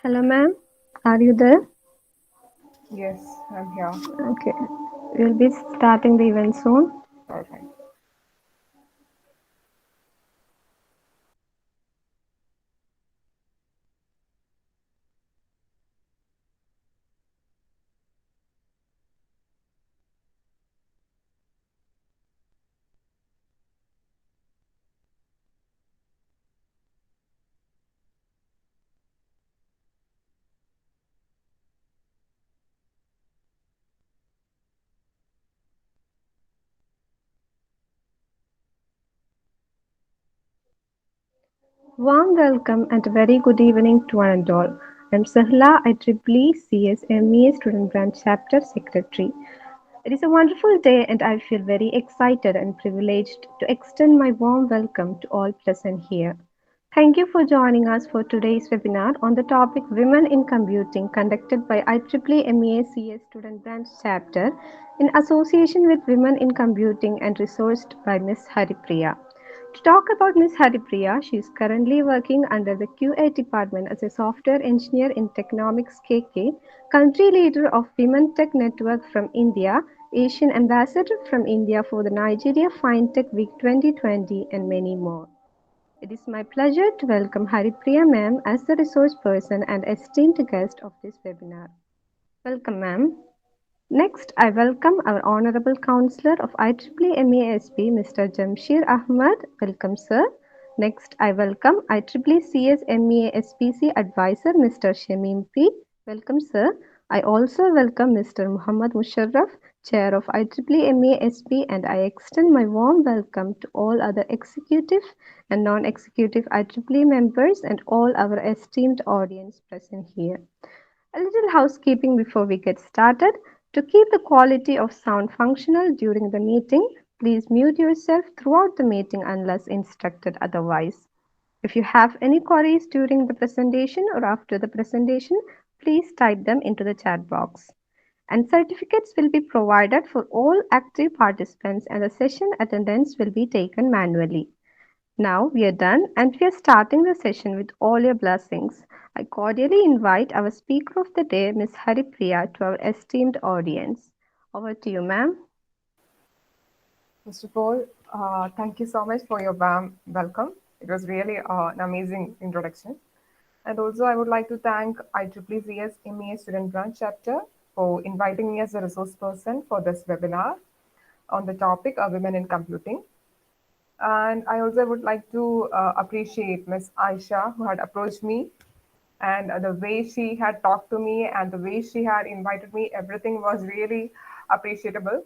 Hello, ma'am. Are you there? Yes, I'm here. Okay. We'll be starting the event soon. All right. Warm welcome and a very good evening to one and all. I'm Sahla, IEEE CSMEA Student Branch Chapter Secretary. It is a wonderful day and I feel very excited and privileged to extend my warm welcome to all present here. Thank you for joining us for today's webinar on the topic Women in Computing conducted by IEEE MEACS Student Branch Chapter in association with Women in Computing and resourced by Ms. Haripriya. To talk about Ms. Haripriya, she is currently working under the QA department as a software engineer in Technomics KK, country leader of Women Tech Network from India, Asian ambassador from India for the Nigeria FinTech Week 2020, and many more. It is my pleasure to welcome Haripriya ma'am as the resource person and esteemed guest of this webinar. Welcome, ma'am. Next, I welcome our Honorable Counselor of IEEE MASP, Mr. Jamshir Ahmad. Welcome, sir. Next, I welcome IEEE CS MEASPC Advisor, Mr. Shamim P. Welcome, sir. I also welcome Mr. Muhammad Musharraf, Chair of IEEE MASP, and I extend my warm welcome to all other executive and non-executive IEEE members and all our esteemed audience present here. A little housekeeping before we get started. To keep the quality of sound functional during the meeting, please mute yourself throughout the meeting unless instructed otherwise. If you have any queries during the presentation or after the presentation, please type them into the chat box. And certificates will be provided for all active participants and the session attendance will be taken manually. Now we are done and we are starting the session with all your blessings. I cordially invite our speaker of the day, Ms. Haripriya, to our esteemed audience. Over to you, ma'am. First of all, thank you so much for your warm welcome. It was really an amazing introduction. And also, I would like to thank IEEE's MEA Student Branch Chapter for inviting me as a resource person for this webinar on the topic of women in computing. And I also would like to appreciate Ms. Aisha, who had approached me, and the way she had talked to me and the way she had invited me, everything was really appreciable.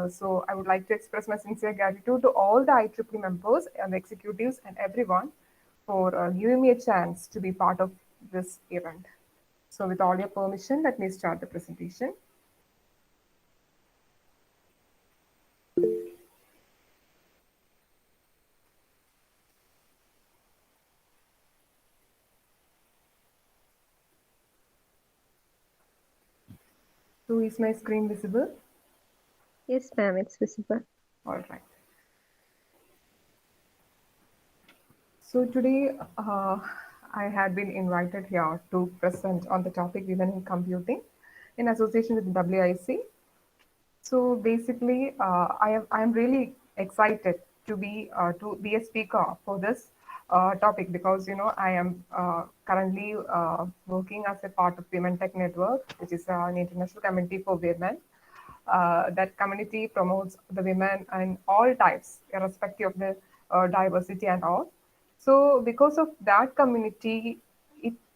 So I would like to express my sincere gratitude to all the IEEE members and the executives and everyone for giving me a chance to be part of this event. So with all your permission, let me start the presentation. So is my screen visible? Yes, ma'am, it's visible. All right. So today I had been invited here to present on the topic Women in Computing in association with WIC. So basically, I am really excited to be a speaker for this topic because I am currently working as a part of Women Tech Network, which is an international community for women. That community promotes the women and all types, irrespective of the diversity and all. So because of that community,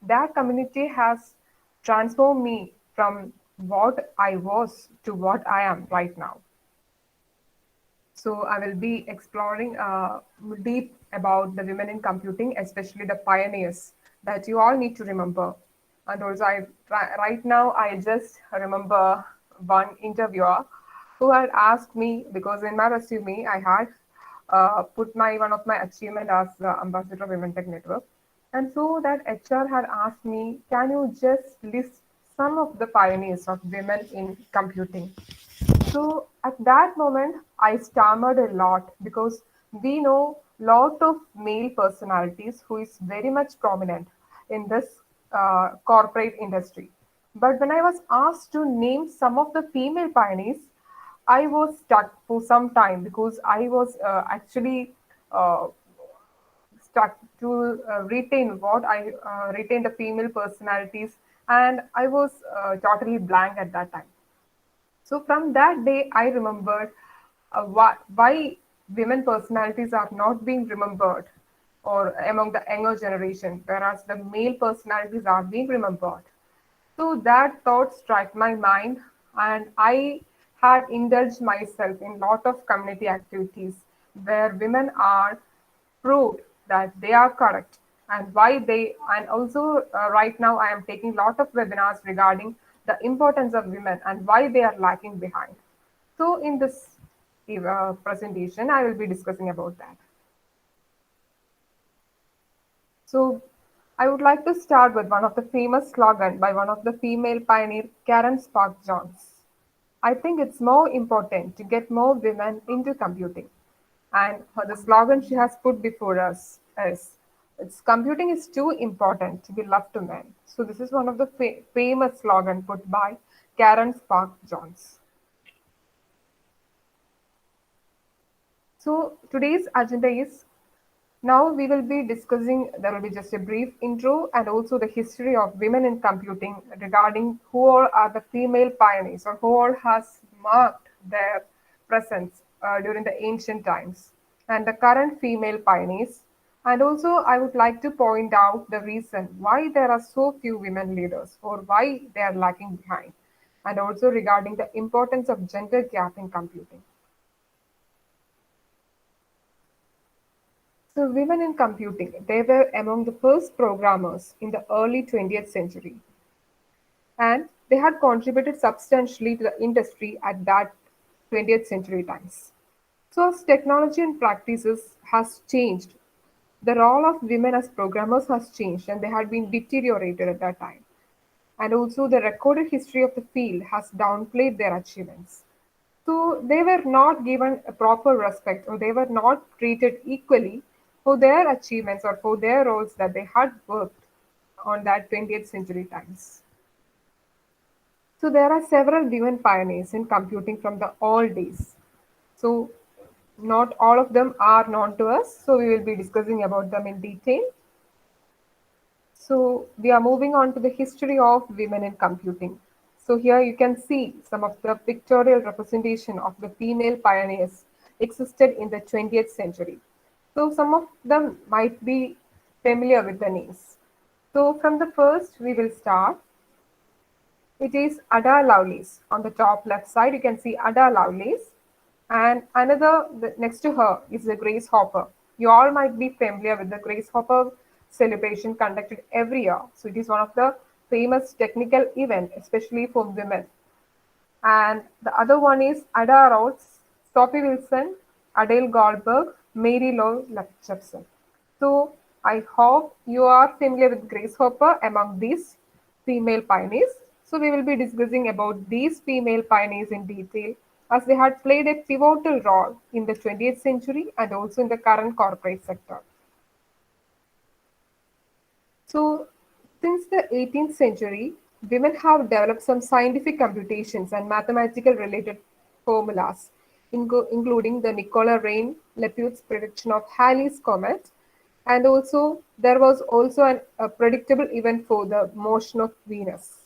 that community has transformed me from what I was to what I am right now. So I will be exploring deep about the women in computing, especially the pioneers that you all need to remember. And also, right now I just remember one interviewer who had asked me because in my resume I had put my one of my achievement as the ambassador of Women Tech Network, and so that HR had asked me, "Can you just list some of the pioneers of women in computing?" So at that moment, I stammered a lot because we know lot of male personalities who is very much prominent in this corporate industry. But when I was asked to name some of the female pioneers, I was stuck for some time because I was actually uh, stuck to retain what I retain the female personalities, and I was totally blank at that time. So from that day, I remembered why women personalities are not being remembered or among the younger generation, whereas the male personalities are being remembered. So that thought struck my mind, and I had indulged myself in lot of community activities where women are proved that they are correct and why they. And also right now I am taking lot of webinars regarding the importance of women and why they are lacking behind. So in this presentation, I will be discussing about that. So I would like to start with one of the famous slogan by one of the female pioneer, Karen Spark Jones. I think it's more important to get more women into computing. And the slogan she has put before us is, it's computing is too important to be left to men. So this is one of the famous slogan put by Karen Spark Jones. So today's agenda is, now we will be discussing, there will be just a brief intro and also the history of women in computing regarding who all are the female pioneers or who all has marked their presence during the ancient times and the current female pioneers. And also I would like to point out the reason why there are so few women leaders or why they are lagging behind, and also regarding the importance of gender gap in computing. So, women in computing, they were among the first programmers in the early 20th century, and they had contributed substantially to the industry at that 20th century times. So, as technology and practices has changed, the role of women as programmers has changed and they had been deteriorated at that time. And also, the recorded history of the field has downplayed their achievements. So they were not given a proper respect or they were not treated equally for their achievements or for their roles that they had worked on that 20th century times. So there are several women pioneers in computing from the old days. So not all of them are known to us, so we will be discussing about them in detail. So we are moving on to the history of women in computing. So here you can see some of the pictorial representation of the female pioneers existed in the 20th century. So some of them might be familiar with the names. So from the first we will start. It is Ada Lovelace. On the top left side, you can see Ada Lovelace. And another next to her is the Grace Hopper. You all might be familiar with the Grace Hopper celebration conducted every year. So it is one of the famous technical event, especially for women. And the other one is Ada Rhodes, Sophie Wilson, Adele Goldberg, Mary Lou Jepson. So I hope you are familiar with Grace Hopper among these female pioneers. So we will be discussing about these female pioneers in detail as they had played a pivotal role in the 20th century and also in the current corporate sector. So, since the 18th century, women have developed some scientific computations and mathematical related formulas, including the Nicola Rain Lepuit's prediction of Halley's comet, and also there was also a predictable event for the motion of Venus.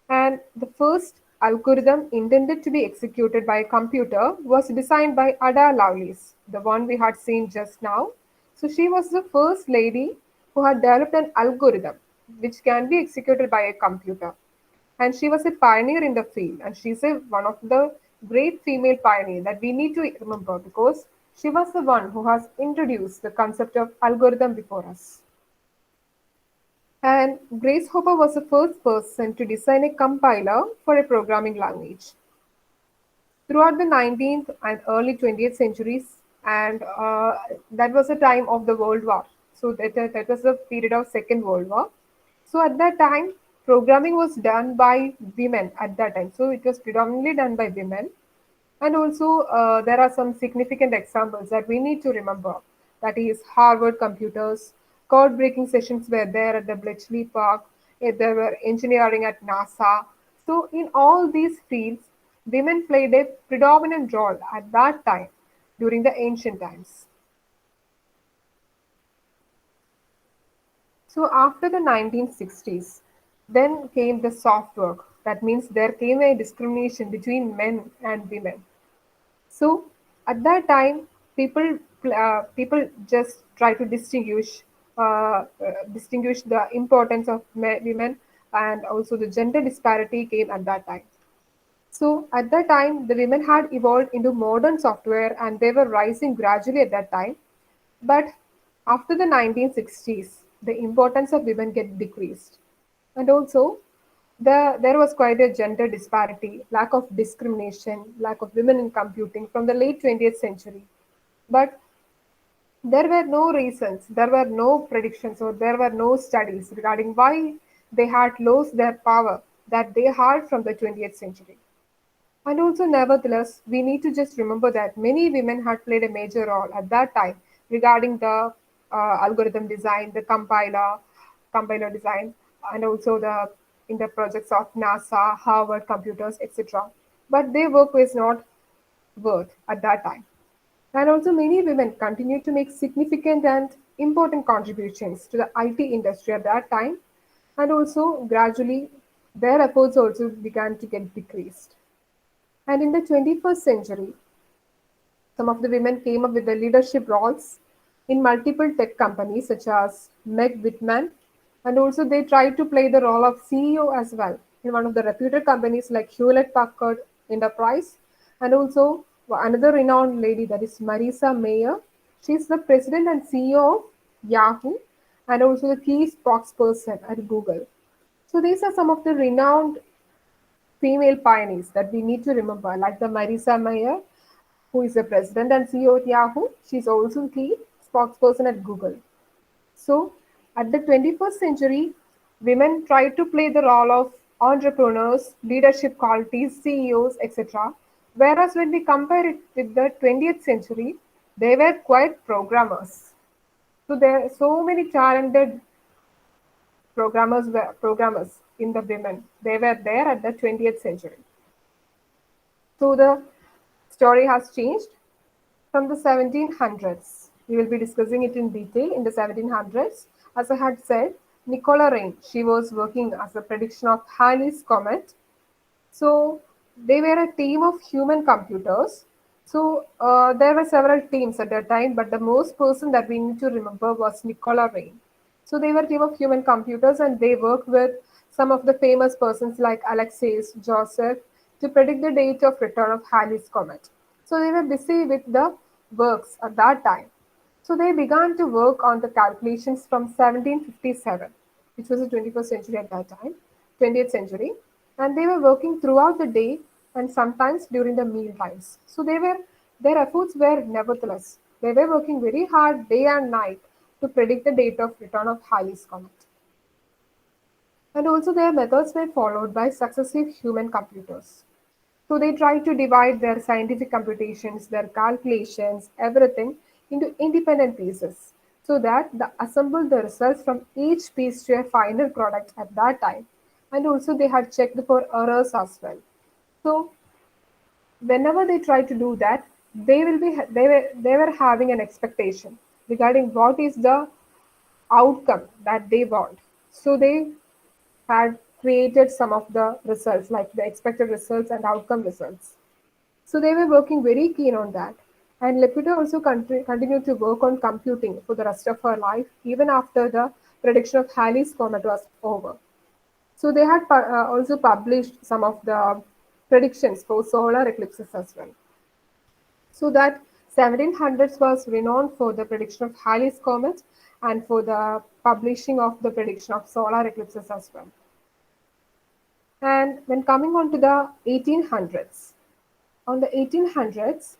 And the first algorithm intended to be executed by a computer was designed by Ada Lovelace, the one we had seen just now. So she was the first lady who had developed an algorithm which can be executed by a computer. And she was a pioneer in the field, and she's one of the great female pioneer that we need to remember because she was the one who has introduced the concept of algorithm before us. And Grace Hopper was the first person to design a compiler for a programming language. Throughout the 19th and early 20th centuries, and that was the time of the World War. So that was the period of Second World War. So at that time, programming was done by women at that time. So it was predominantly done by women. And also, there are some significant examples that we need to remember. That is Harvard Computers, Code breaking sessions were there at the Bletchley Park. There were engineering at NASA. So, in all these fields, women played a predominant role at that time during the ancient times. So, after the 1960s, then came the soft work. That means there came a discrimination between men and women. So at that time, people just try to distinguish the importance of women, and also the gender disparity came at that time. So at that time, the women had evolved into modern software and they were rising gradually at that time. But after the 1960s, the importance of women get decreased. And also, there was quite a gender disparity, lack of discrimination, lack of women in computing from the late 20th century. But there were no reasons, there were no predictions, or there were no studies regarding why they had lost their power that they had from the 20th century. And also, nevertheless, we need to just remember that many women had played a major role at that time regarding the algorithm design, the compiler design, and also the in the projects of NASA, Harvard computers, etc. But their work was not worth at that time. And also, many women continued to make significant and important contributions to the IT industry at that time. And also, gradually, their efforts also began to get decreased. And in the 21st century, some of the women came up with the leadership roles in multiple tech companies such as Meg Whitman, and also they tried to play the role of CEO as well in one of the reputed companies like Hewlett Packard Enterprise, and also another renowned lady, that is Marisa Mayer. She's the president and CEO of Yahoo and also the key spokesperson at Google. So these are some of the renowned female pioneers that we need to remember, like the Marisa Mayer, who is the president and CEO of Yahoo. She's also the spokesperson at Google. So, at the 21st century, women tried to play the role of entrepreneurs, leadership qualities, CEOs, etc. Whereas when we compare it with the 20th century, they were quite programmers. So there are so many talented programmers in the women. They were there at the 20th century. So the story has changed from the 1700s. We will be discussing it in detail in the 1700s. As I had said, Nicola Rain, she was working as a prediction of Halley's Comet. So they were a team of human computers. So there were several teams at that time, but the most person that we need to remember was Nicola Rain. So they were a team of human computers and they worked with some of the famous persons like Alexis Joseph to predict the date of return of Halley's Comet. So they were busy with the works at that time. So they began to work on the calculations from 1757, which was the 21st century at that time, 20th century, and they were working throughout the day and sometimes during the meal times. So their efforts were nevertheless. They were working very hard day and night to predict the date of return of Halley's Comet. And also their methods were followed by successive human computers. So they tried to divide their scientific computations, their calculations, everything into independent pieces so that they assembled the results from each piece to a final product at that time. And also they had checked for errors as well. So whenever they try to do that, they were having an expectation regarding what is the outcome that they want. So they had created some of the results, like the expected results and outcome results. So they were working very keen on that. And Lepida also continued to work on computing for the rest of her life, even after the prediction of Halley's Comet was over. So they had also published some of the predictions for solar eclipses as well. So that 1700s was renowned for the prediction of Halley's Comet and for the publishing of the prediction of solar eclipses as well. And when coming on to the 1800s, on the 1800s,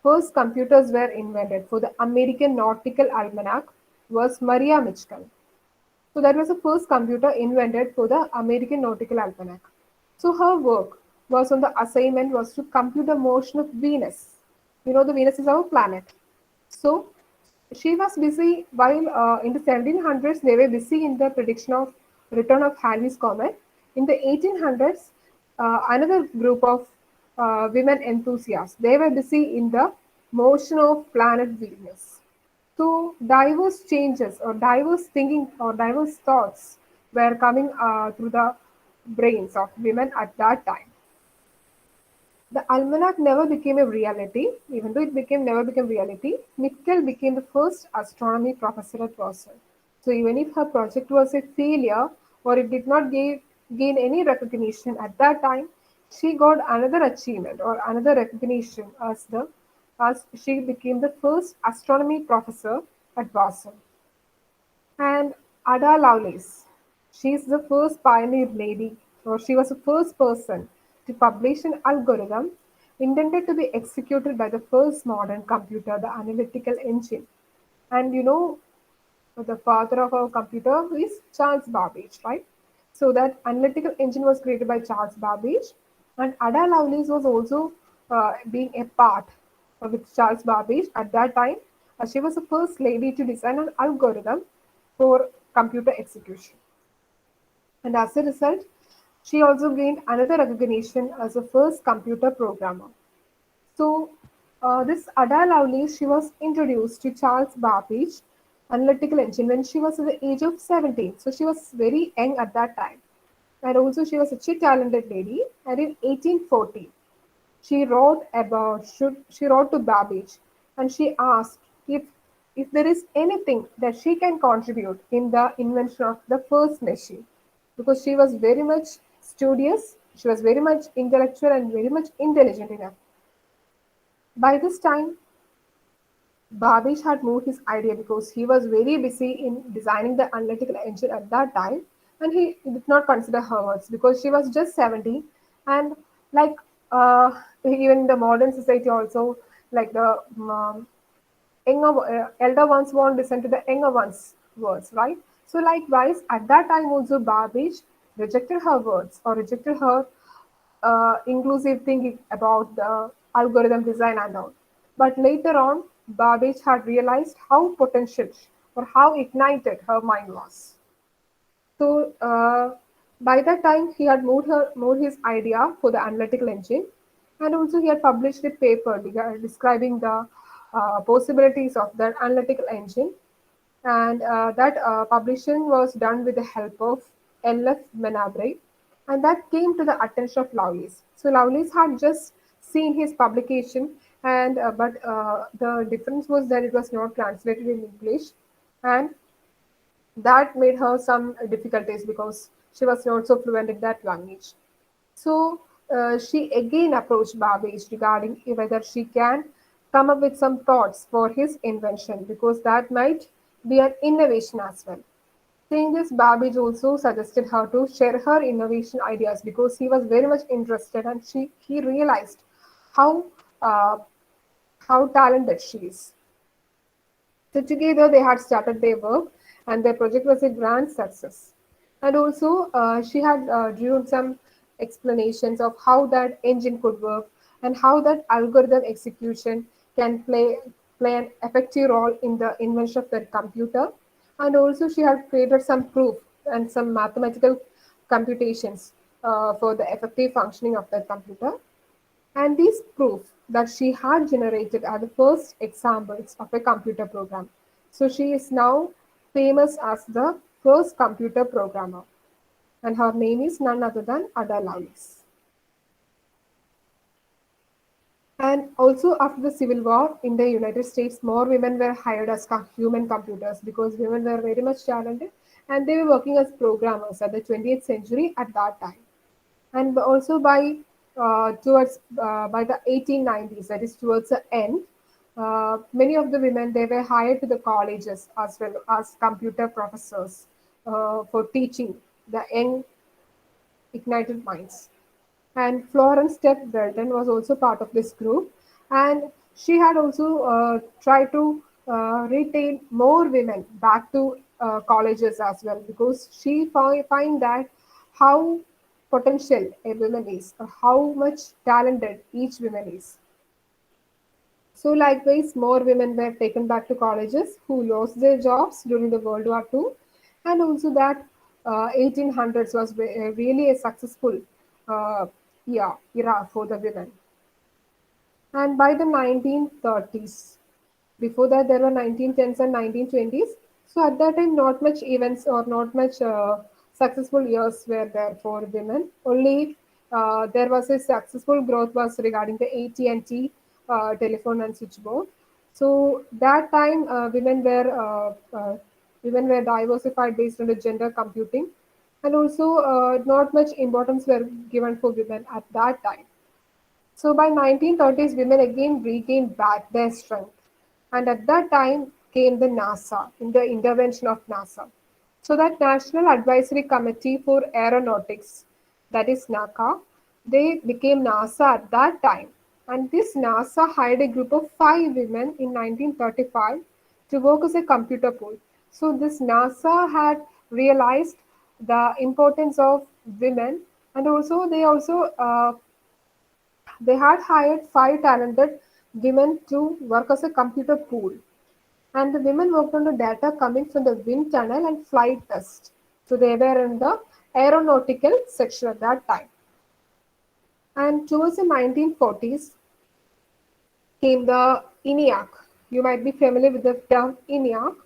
first computers were invented for the American Nautical Almanac was Maria Mitchell. So that was the first computer invented for the American Nautical Almanac. So her work was on the assignment was to compute the motion of Venus. You know the Venus is our planet. So She was busy while in the 1700s they were busy in the prediction of return of Halley's comet. In the 1800s, another group of women enthusiasts they were busy in the motion of planet Venus. So diverse changes or diverse thinking or diverse thoughts were coming through the brains of women at that time. The almanac never became a reality, even though it became never became reality. Mitchell became the first astronomy professor at Vassar. So even if her project was a failure or it did not gain any recognition at that time, she got another achievement or another recognition as she became the first astronomy professor at Vassar. And Ada Lovelace, she is the first pioneer lady, or she was the first person to publish an algorithm intended to be executed by the first modern computer, the analytical engine. And you know, the father of our computer is Charles Babbage, right? So that analytical engine was created by Charles Babbage, and Ada Lovelace was also being a part with Charles Babbage at that time. She was the first lady to design an algorithm for computer execution, and as a result, she also gained another recognition as the first computer programmer. So, this Ada Lovelace, she was introduced to Charles Babbage analytical engine when she was at the age of 17. So, she was very young at that time. And also, she was such a talented lady. And in 1840, she wrote to Babbage and she asked if there is anything that she can contribute in the invention of the first machine, because she was very much studious, she was very much intellectual and very much intelligent enough. By this time, Babish had moved his idea because he was very busy in designing the analytical engine at that time, and he did not consider her words because she was just 70. And like even in the modern society, also, like the elder ones won't listen to the younger ones' words, right? So, likewise, at that time, also Babbage rejected her words or rejected her inclusive thinking about the algorithm design and all. But later on, Babbage had realized how potential or how ignited her mind was. So by that time, he had moved his idea for the analytical engine, and also he had published a paper describing the possibilities of that analytical engine, and that publishing was done with the help of L.F. Menabrea, and that came to the attention of Lovelace. So Lovelace had just seen his publication, and but the difference was that it was not translated in English, and that made her some difficulties because she was not so fluent in that language. So she again approached Babbage regarding whether she can come up with some thoughts for his invention because that might be an innovation as well. Seeing this, Babbage also suggested her to share her innovation ideas because he was very much interested and he realized how uh, how talented she is. So together they had started their work, and their project was a grand success. And also, she had given some explanations of how that engine could work and how that algorithm execution can play an effective role in the invention of the computer. And also, she had created some proof and some mathematical computations for the effective functioning of the computer. And these prove that she had generated are the first examples of a computer program. So she is now famous as the first computer programmer, and her name is none other than Ada Lovelace. And also after the Civil War in the United States, more women were hired as human computers because women were very much talented and they were working as programmers at the 20th century at that time. And also by the 1890s, that is towards the end, many of the women they were hired to the colleges as well as computer professors for teaching the young ignited minds. And Florence Step Belton was also part of this group, and she had also tried to retain more women back to colleges as well because she find that how potential a woman is or how much talented each woman is. So likewise, more women were taken back to colleges who lost their jobs during the World War II, and also that 1800s was really a successful uh, era for the women. And by the 1930s, before that there were 1910s and 1920s. So at that time, not much events or not much successful years were there for women. Only there was a successful growth was regarding the AT&T telephone and switchboard. So that time, women were diversified based on the gender computing, and also not much importance were given for women at that time. So by 1930s, women again regained back their strength. And at that time came the NASA, in the intervention of NASA. So that National Advisory Committee for Aeronautics, that is NACA, they became NASA at that time. And this NASA hired a group of 5 women in 1935 to work as a computer pool. So this NASA had realized the importance of women, and also they had hired 5 talented women to work as a computer pool, and the women worked on the data coming from the wind tunnel and flight test. So they were in the aeronautical section at that time. And towards the 1940s came the ENIAC. You might be familiar with the term ENIAC.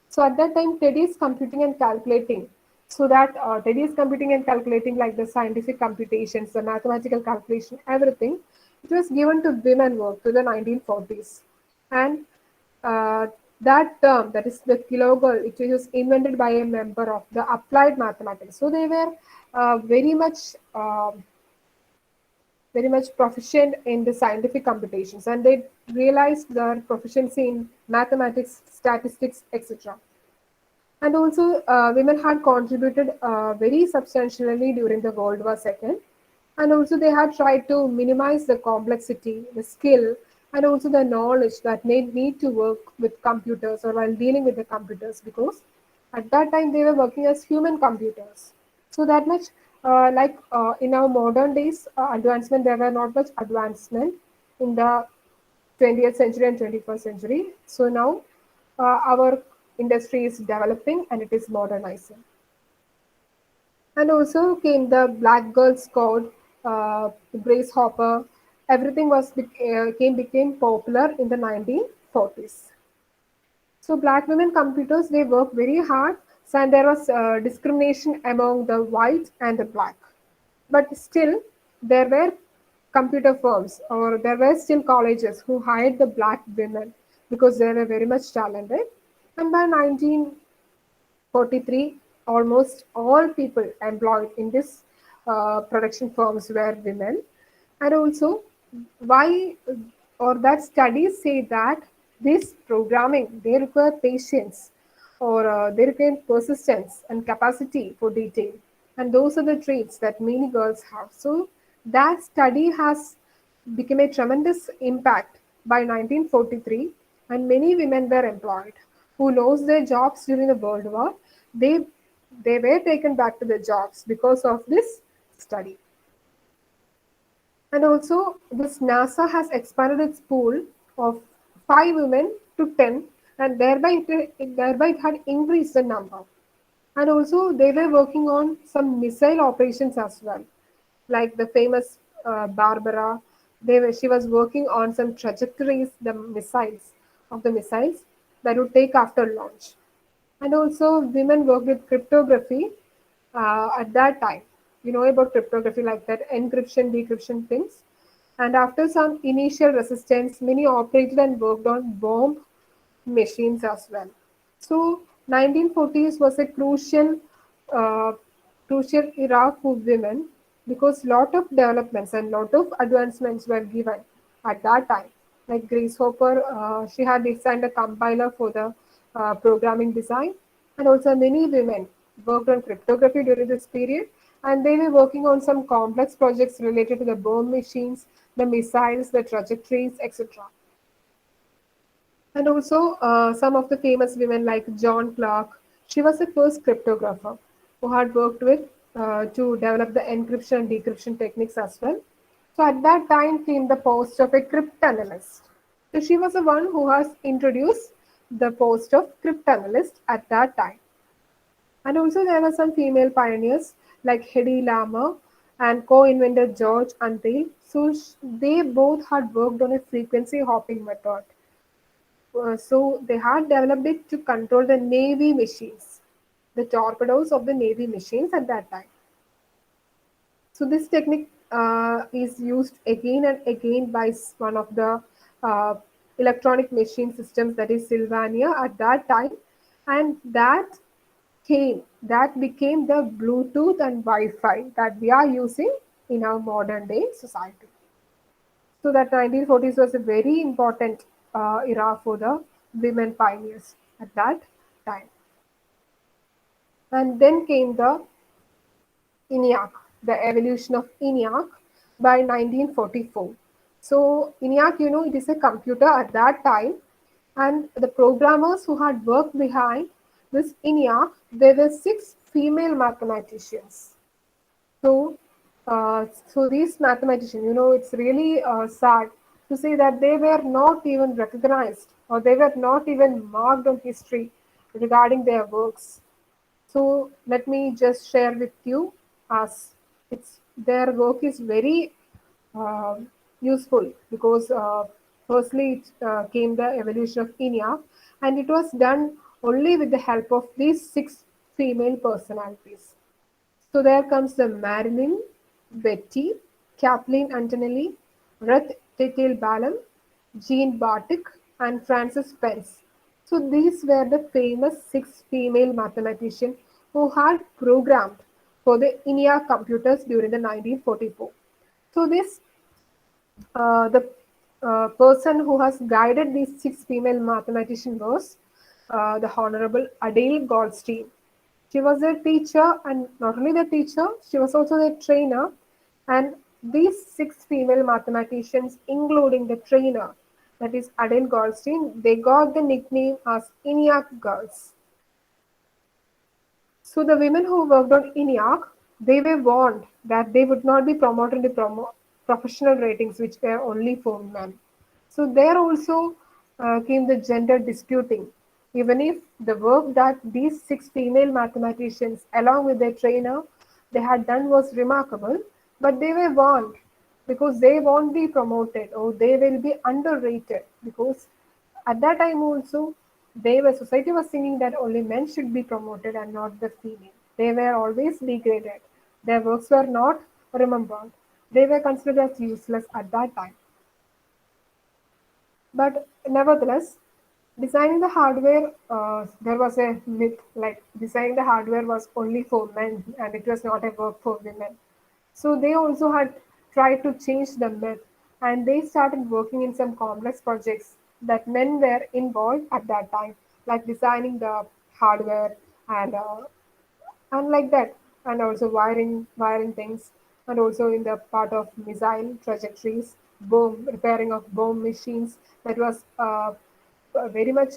So at that time, Teddy's computing and calculating. So that Teddy's computing and calculating, like the scientific computations, the mathematical calculation, everything, it was given to women work to the 1940s. And uh, that term, that is the kilogirl, it was invented by a member of the applied mathematics. So they were very much proficient in the scientific computations, and they realized their proficiency in mathematics, statistics, etc. And also, women had contributed very substantially during the World War II, and also they had tried to minimize the complexity, the skill, and also the knowledge that they need to work with computers or while dealing with the computers, because at that time they were working as human computers. So that much, in our modern days, advancement, there were not much advancement in the 20th century and 21st century. So now our industry is developing and it is modernizing. And also came the Black Girls Code, Grace Hopper. Everything became popular in the 1940s. So black women computers, they work very hard, and there was discrimination among the white and the black. But still, there were computer firms or there were still colleges who hired the black women because they were very much talented. And by 1943, almost all people employed in this production firms were women. And also, why or that studies say that this programming, they require patience, or they require persistence and capacity for detail, and those are the traits that many girls have. So that study has become a tremendous impact by 1943, and many women were employed who lost their jobs during the World War. They they were taken back to their jobs because of this study. And also, this NASA has expanded its pool of 5 women to 10, and thereby it had increased the number. And also, they were working on some missile operations as well, like the famous Barbara. She was working on some trajectories, the missiles that would take after launch. And also, women worked with cryptography at that time. You know about cryptography, like that encryption, decryption things. And after some initial resistance, many operated and worked on bomb machines as well. So 1940s was a uh, crucial era for women because lot of developments and lot of advancements were given at that time. Like Grace Hopper, she had designed a compiler for the programming design, and also many women worked on cryptography during this period, and they were working on some complex projects related to the bomb machines, the missiles, the trajectories, etc. And also, some of the famous women like John Clark. She was the first cryptographer who had worked with to develop the encryption and decryption techniques as well. So at that time came the post of a cryptanalyst. So she was the one who has introduced the post of cryptanalyst at that time. And also there were some female pioneers like Hedy Lamarr and co-inventor George Antheil. So they both had worked on a frequency hopping method. So they had developed it to control the Navy machines, the torpedoes of the Navy machines at that time. So this technique is used again and again by one of the uh, electronic machine systems, that is Sylvania at that time, and that became the Bluetooth and Wi-Fi that we are using in our modern day society. So that 1940s was a very important era for the women pioneers at that time. And then came the ENIAC, the evolution of ENIAC by 1944. So ENIAC, it is a computer at that time, and the programmers who had worked behind this ENIAC, there were six female mathematicians. So these mathematicians, it's really sad to say that they were not even recognized or they were not even marked on history regarding their works. So let me just share with you, as it's their work is very uh, useful because firstly it came the evolution of ENIAC, and it was done only with the help of these six female personalities. So there comes the Marilyn, Betty, Kathleen Antonelli, Ruth Tetel Ballum, Jean Bartik, and Frances Pence. So these were the famous six female mathematicians who had programmed for the ENIAC computers during the 1944. So the person who has guided these six female mathematicians was the Honorable Adele Goldstein. She was a teacher, and not only the teacher, she was also the trainer. And these six female mathematicians, including the trainer, that is Adele Goldstein, they got the nickname as ENIAC girls. So the women who worked on ENIAC, they were warned that they would not be promoted to professional ratings, which were only for men. So there also came the gender disputing. Even if the work that these six female mathematicians, along with their trainer, they had done was remarkable, but they were warned because they won't be promoted or they will be underrated, because at that time also, society was thinking that only men should be promoted and not the female. They were always degraded. Their works were not remembered. They were considered as useless at that time. But nevertheless, designing the hardware, there was a myth like designing the hardware was only for men and it was not a work for women. So they also had tried to change the myth, and they started working in some complex projects that men were involved at that time, like designing the hardware and like that, and also wiring things, and also in the part of missile trajectories, bomb repairing of bomb machines. That was very much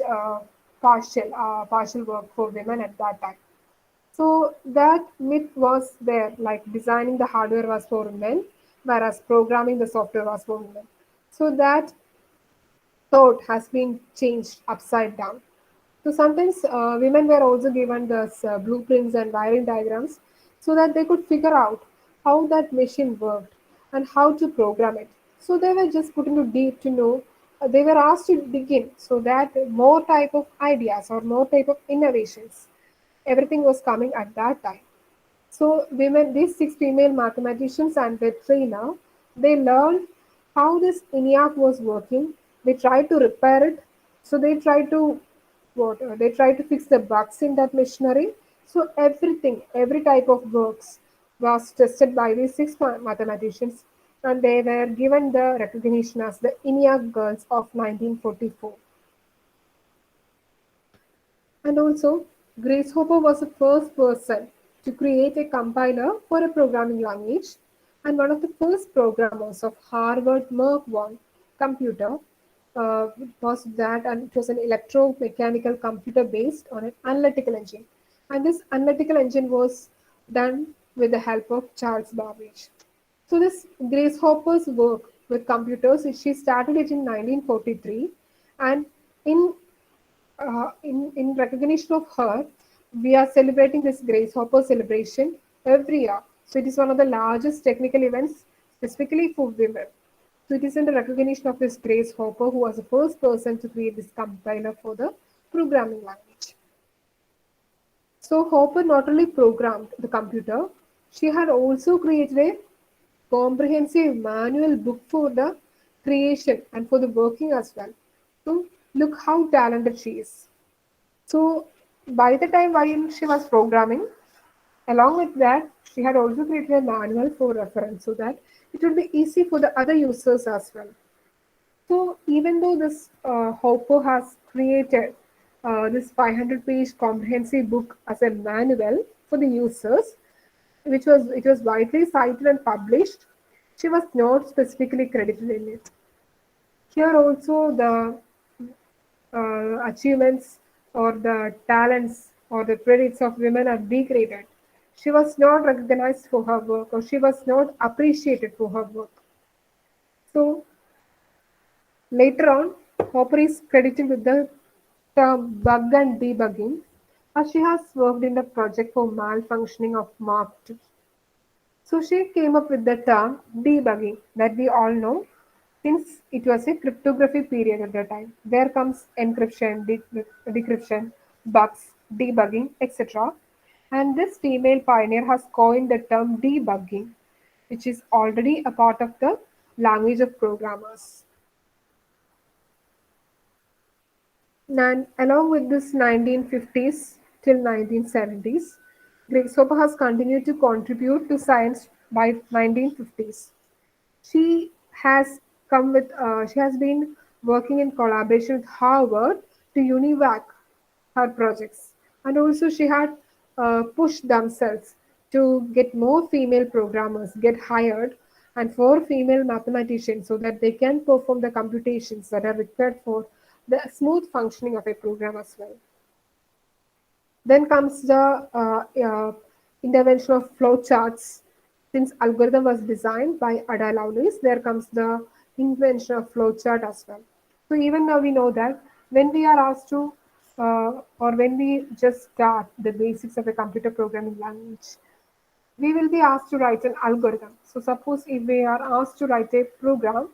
partial work for women at that time. So that myth was there, like designing the hardware was for men, whereas programming the software was for women. So that thought has been changed upside down. So sometimes women were also given the blueprints and wiring diagrams so that they could figure out how that machine worked and how to program it. So they were just put into deep to know. They were asked to dig in so that more type of ideas or more type of innovations, everything was coming at that time. So these six female mathematicians and their trainer, they learned how this ENIAC was working. They tried to repair it. So they tried to they tried to fix the bugs in that machinery. So everything, every type of works was tested by these six mathematicians, and they were given the recognition as the ENIAC girls of 1944. And also, Grace Hopper was the first person to create a compiler for a programming language and one of the first programmers of Harvard Merck 1 computer was that, and it was an electromechanical computer based on an analytical engine. And this analytical engine was done with the help of Charles Babbage. So this Grace Hopper's work with computers. She started it in 1943, and in in recognition of her, we are celebrating this Grace Hopper celebration every year. So it is one of the largest technical events specifically for women. So it is in the recognition of this Grace Hopper, who was the first person to create this compiler for the programming language. So Hopper not only programmed the computer, she had also created a comprehensive manual book for the creation and for the working as well. So look how talented she is. So by the time while she was programming, along with that, she had also created a manual for reference so that it would be easy for the other users as well. So even though this Hopper has created this 500-page comprehensive book as a manual for the users, which was it was widely cited and published, she was not specifically credited in it. Here also the achievements or the talents or the credits of women are degraded. She was not recognized for her work or she was not appreciated for her work. So later on, Hopper is credited with the term bug and debugging as she has worked in the project for malfunctioning of Mark II. So she came up with the term debugging that we all know since it was a cryptography period at the time. There comes encryption, decryption, bugs, debugging, etc. And this female pioneer has coined the term debugging, which is already a part of the language of programmers. And along with this 1950s till 1970s, Grace Hopper has continued to contribute to science by 1950s. She has she has been working in collaboration with Harvard to UNIVAC her projects, and also she had pushed themselves to get more female programmers get hired and for female mathematicians so that they can perform the computations that are required for the smooth functioning of a program as well. Then comes the intervention of flowcharts. Since algorithm was designed by Ada Lovelace, there comes the invention of flowchart as well. So even now we know that when we are asked to, or when we just start the basics of a computer programming language, we will be asked to write an algorithm. So suppose if we are asked to write a program,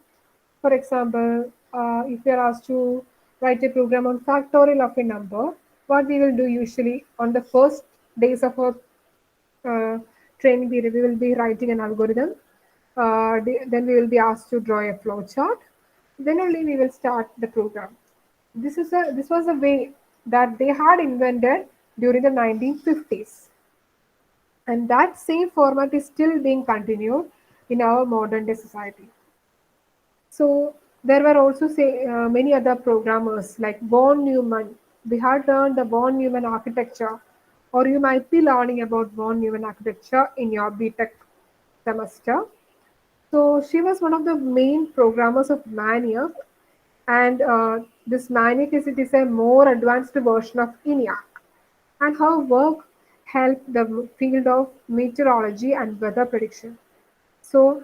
for example, if we are asked to write a program on factorial of a number, what we will do usually on the first days of our uh, training period, we will be writing an algorithm. Then we will be asked to draw a flow chart. Then only we will start the program. This was a way that they had invented during the 1950s, and that same format is still being continued in our modern day society. So there were also many other programmers like Von Neumann. We had learned the Von Neumann architecture, or you might be learning about Von Neumann architecture in your BTech semester. So she was one of the main programmers of Maniac, and this Maniac is it is a more advanced version of ENIAC, and her work helped the field of meteorology and weather prediction. So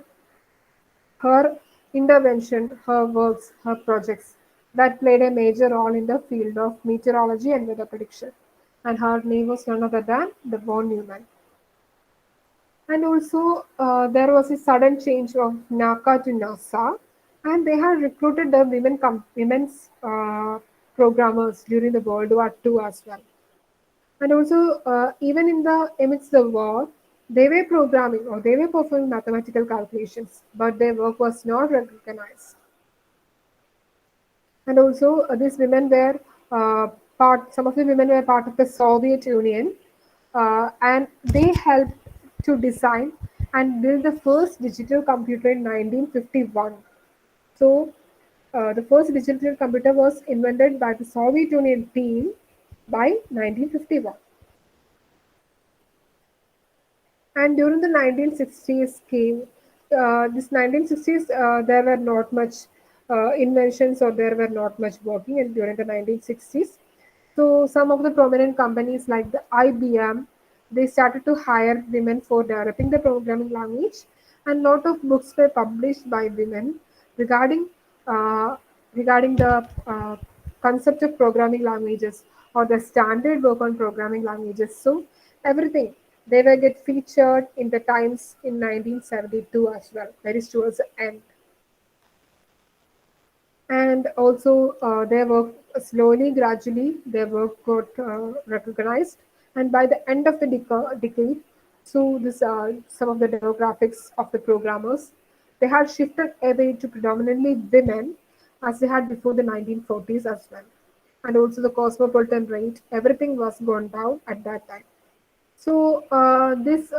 her intervention, her works, her projects that played a major role in the field of meteorology and weather prediction. And her name was none other than the von Neumann. And also, there was a sudden change of NACA to NASA, and they had recruited the women's programmers during the World War II as well. And also, even in the amidst the war, they were programming or they were performing mathematical calculations, but their work was not recognized. And also, these women were part. Some of the women were part of the Soviet Union, and they helped to design and build the first digital computer in 1951. So, the first digital computer was invented by the Soviet Union team by 1951. And during the 1960s came, this 1960s, there were not much inventions or there were not much working and during the 1960s. So some of the prominent companies like the IBM, they started to hire women for developing the programming language, and lot of books were published by women regarding uh, regarding the concept of programming languages or the standard work on programming languages. So everything they will get featured in the Times in 1972 as well. That is towards the end, and also their work slowly, gradually, their work got recognized, and by the end of the decade, so this some of the demographics of the programmers, they had shifted away to predominantly women, as they had before the 1940s as well, and also the cosmopolitan rate, everything was gone down at that time. So this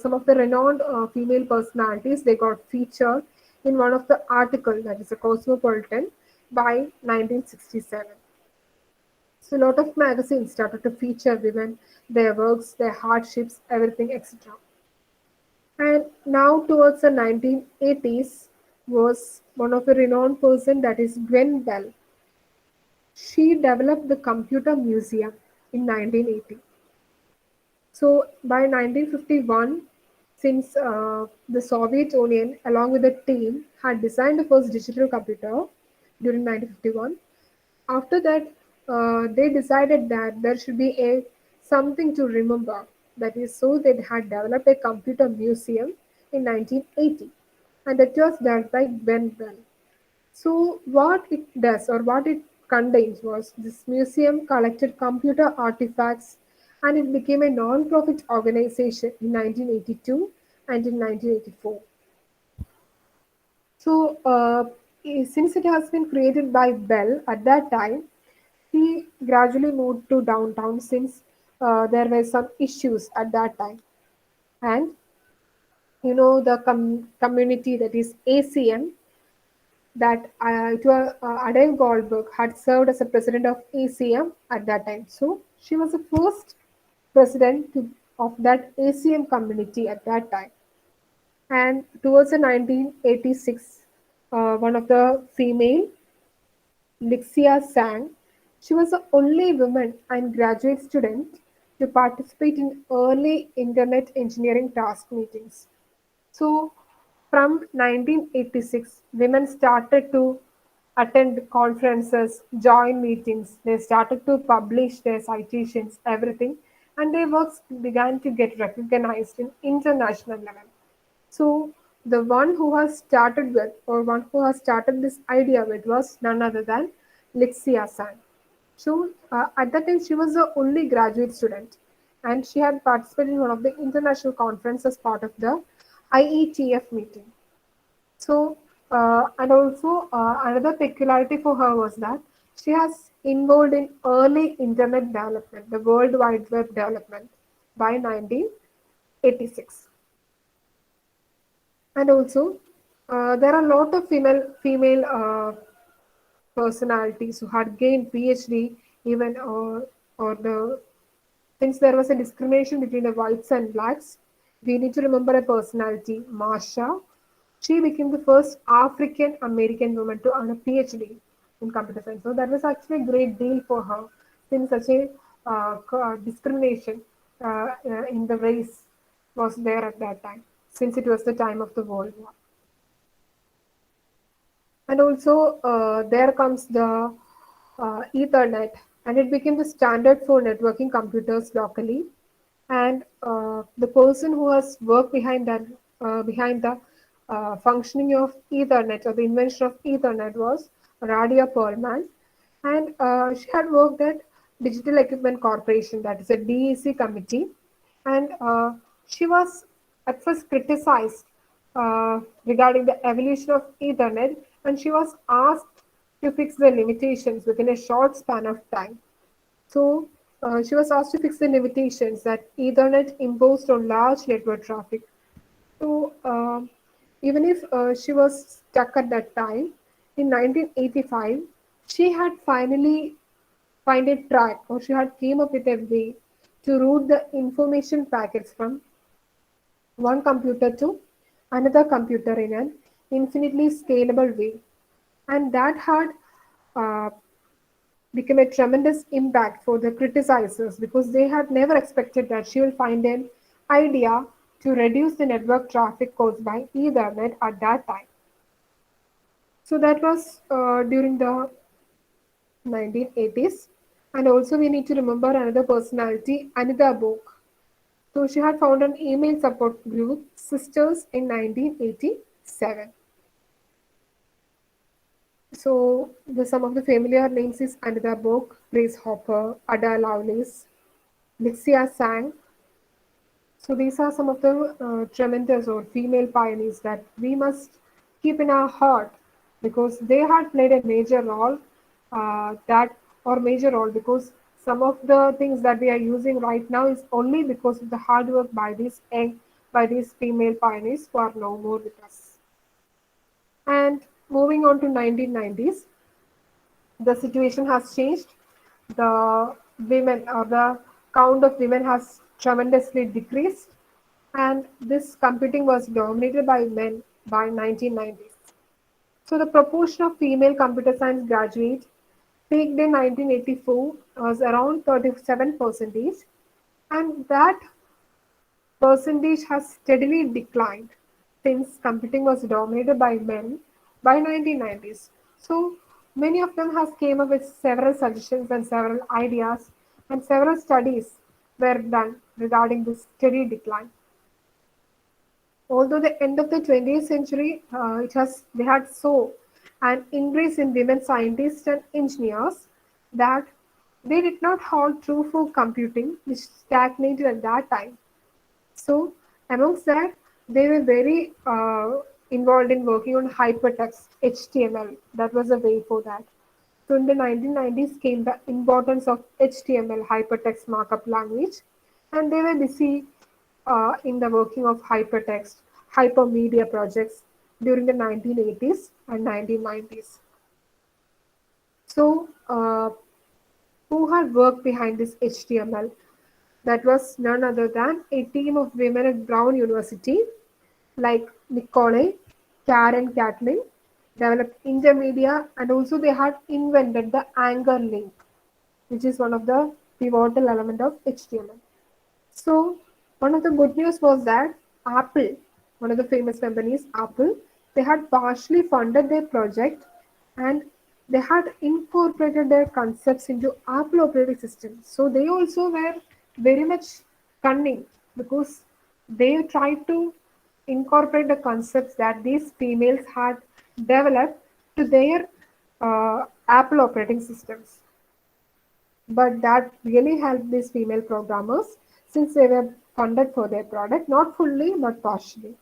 some of the renowned female personalities they got featured in one of the article, that is a Cosmopolitan, by 1967. So a lot of magazines started to feature women, their works, their hardships, everything, etc. And now towards the 1980s was one of the renowned person, that is Gwen Bell. She developed the Computer Museum in 1980. So by 1951, since the Soviet Union, along with the team, had designed the first digital computer during 1951, after that, they decided that there should be a something to remember. That is, so they had developed a computer museum in 1980, and that was done by Ben Bell. So, what it does or what it contains was this museum collected computer artifacts, and it became a non profit organization in 1982 and in 1984. So, since it has been created by Bell at that time, he gradually moved to downtown since there were some issues at that time. And the community, that is ACM, that Adele Goldberg had served as a president of ACM at that time. So she was the first president of that ACM community at that time. And towards the 1986, one of the female, Lixia Sang, she was the only woman and graduate student to participate in early internet engineering task meetings. So, from 1986, women started to attend conferences, join meetings, they started to publish their citations, everything, and their works began to get recognized in international level. So, the one who has started with, or one who has started this idea with, was none other than Lixia San. So, at that time, she was the only graduate student, and she had participated in one of the international conferences as part of the IETF meeting. So, and also another peculiarity for her was that she has involved in early internet development, the World Wide Web development by 1986. And also, there are a lot of female personalities who had gained PhD, even or the since there was a discrimination between the whites and blacks, we need to remember a personality, Marsha. She became the first African American woman to earn a PhD in computer science. So that was actually a great deal for her, since such a discrimination in the race was there at that time, since it was the time of the World War. And also, there comes the Ethernet, and it became the standard for networking computers locally. And the person who has worked behind the functioning of Ethernet or the invention of Ethernet was Radia Perlman, and she had worked at Digital Equipment Corporation, that is a DEC committee, and she was at first criticized regarding the evolution of Ethernet, and she was asked to fix the limitations within a short span of time. So she was asked to fix the limitations that Ethernet imposed on large network traffic. So even if she was stuck at that time, in 1985, she had finally find a track, or she had came up with a way to route the information packets from one computer to another computer in an infinitely scalable way. And that had uh, become a tremendous impact for the criticizers, because they had never expected that she will find an idea to reduce the network traffic caused by Ethernet at that time. So that was during the 1980s. And also we need to remember another personality, Anita Bok. So she had founded an email support group, Sisters, in 1987. So some of the familiar names is Anita Bok, Grace Hopper, Ada Lovelace, Lixia Sang. So these are some of the tremendous or female pioneers that we must keep in our heart because they had played a major role major role because some of the things that we are using right now is only because of the hard work by these female pioneers who are no more with us. And moving on to 1990s, the situation has changed. The women or the count of women has tremendously decreased, and this computing was dominated by men by 1990s. So the proportion of female computer science graduates peaked in 1984 was around 37 percentage, and that percentage has steadily declined since computing was dominated by men by 1990s. So many of them has came up with several suggestions and several ideas and several studies were done regarding this steady decline. Although the end of the 20th century, they had saw an increase in women scientists and engineers that they did not hold true for computing, which stagnated at that time. So, amongst that, they were very involved in working on hypertext HTML. That was a way for that. So, in the 1990s came the importance of HTML, hypertext markup language, and they were busy in the working of hypertext, hypermedia projects during the 1980s and 1990s. So, who had worked behind this HTML? That was none other than a team of women at Brown University, like Nicole, Karen Catlin, developed Intermedia, and also they had invented the anchor link, which is one of the pivotal element of HTML. So one of the good news was that Apple, one of the famous companies, Apple, they had partially funded their project and they had incorporated their concepts into Apple operating system. So they also were very much cunning because they tried to incorporate the concepts that these females had developed to their Apple operating systems. But that really helped these female programmers since they were funded for their product, not fully but partially.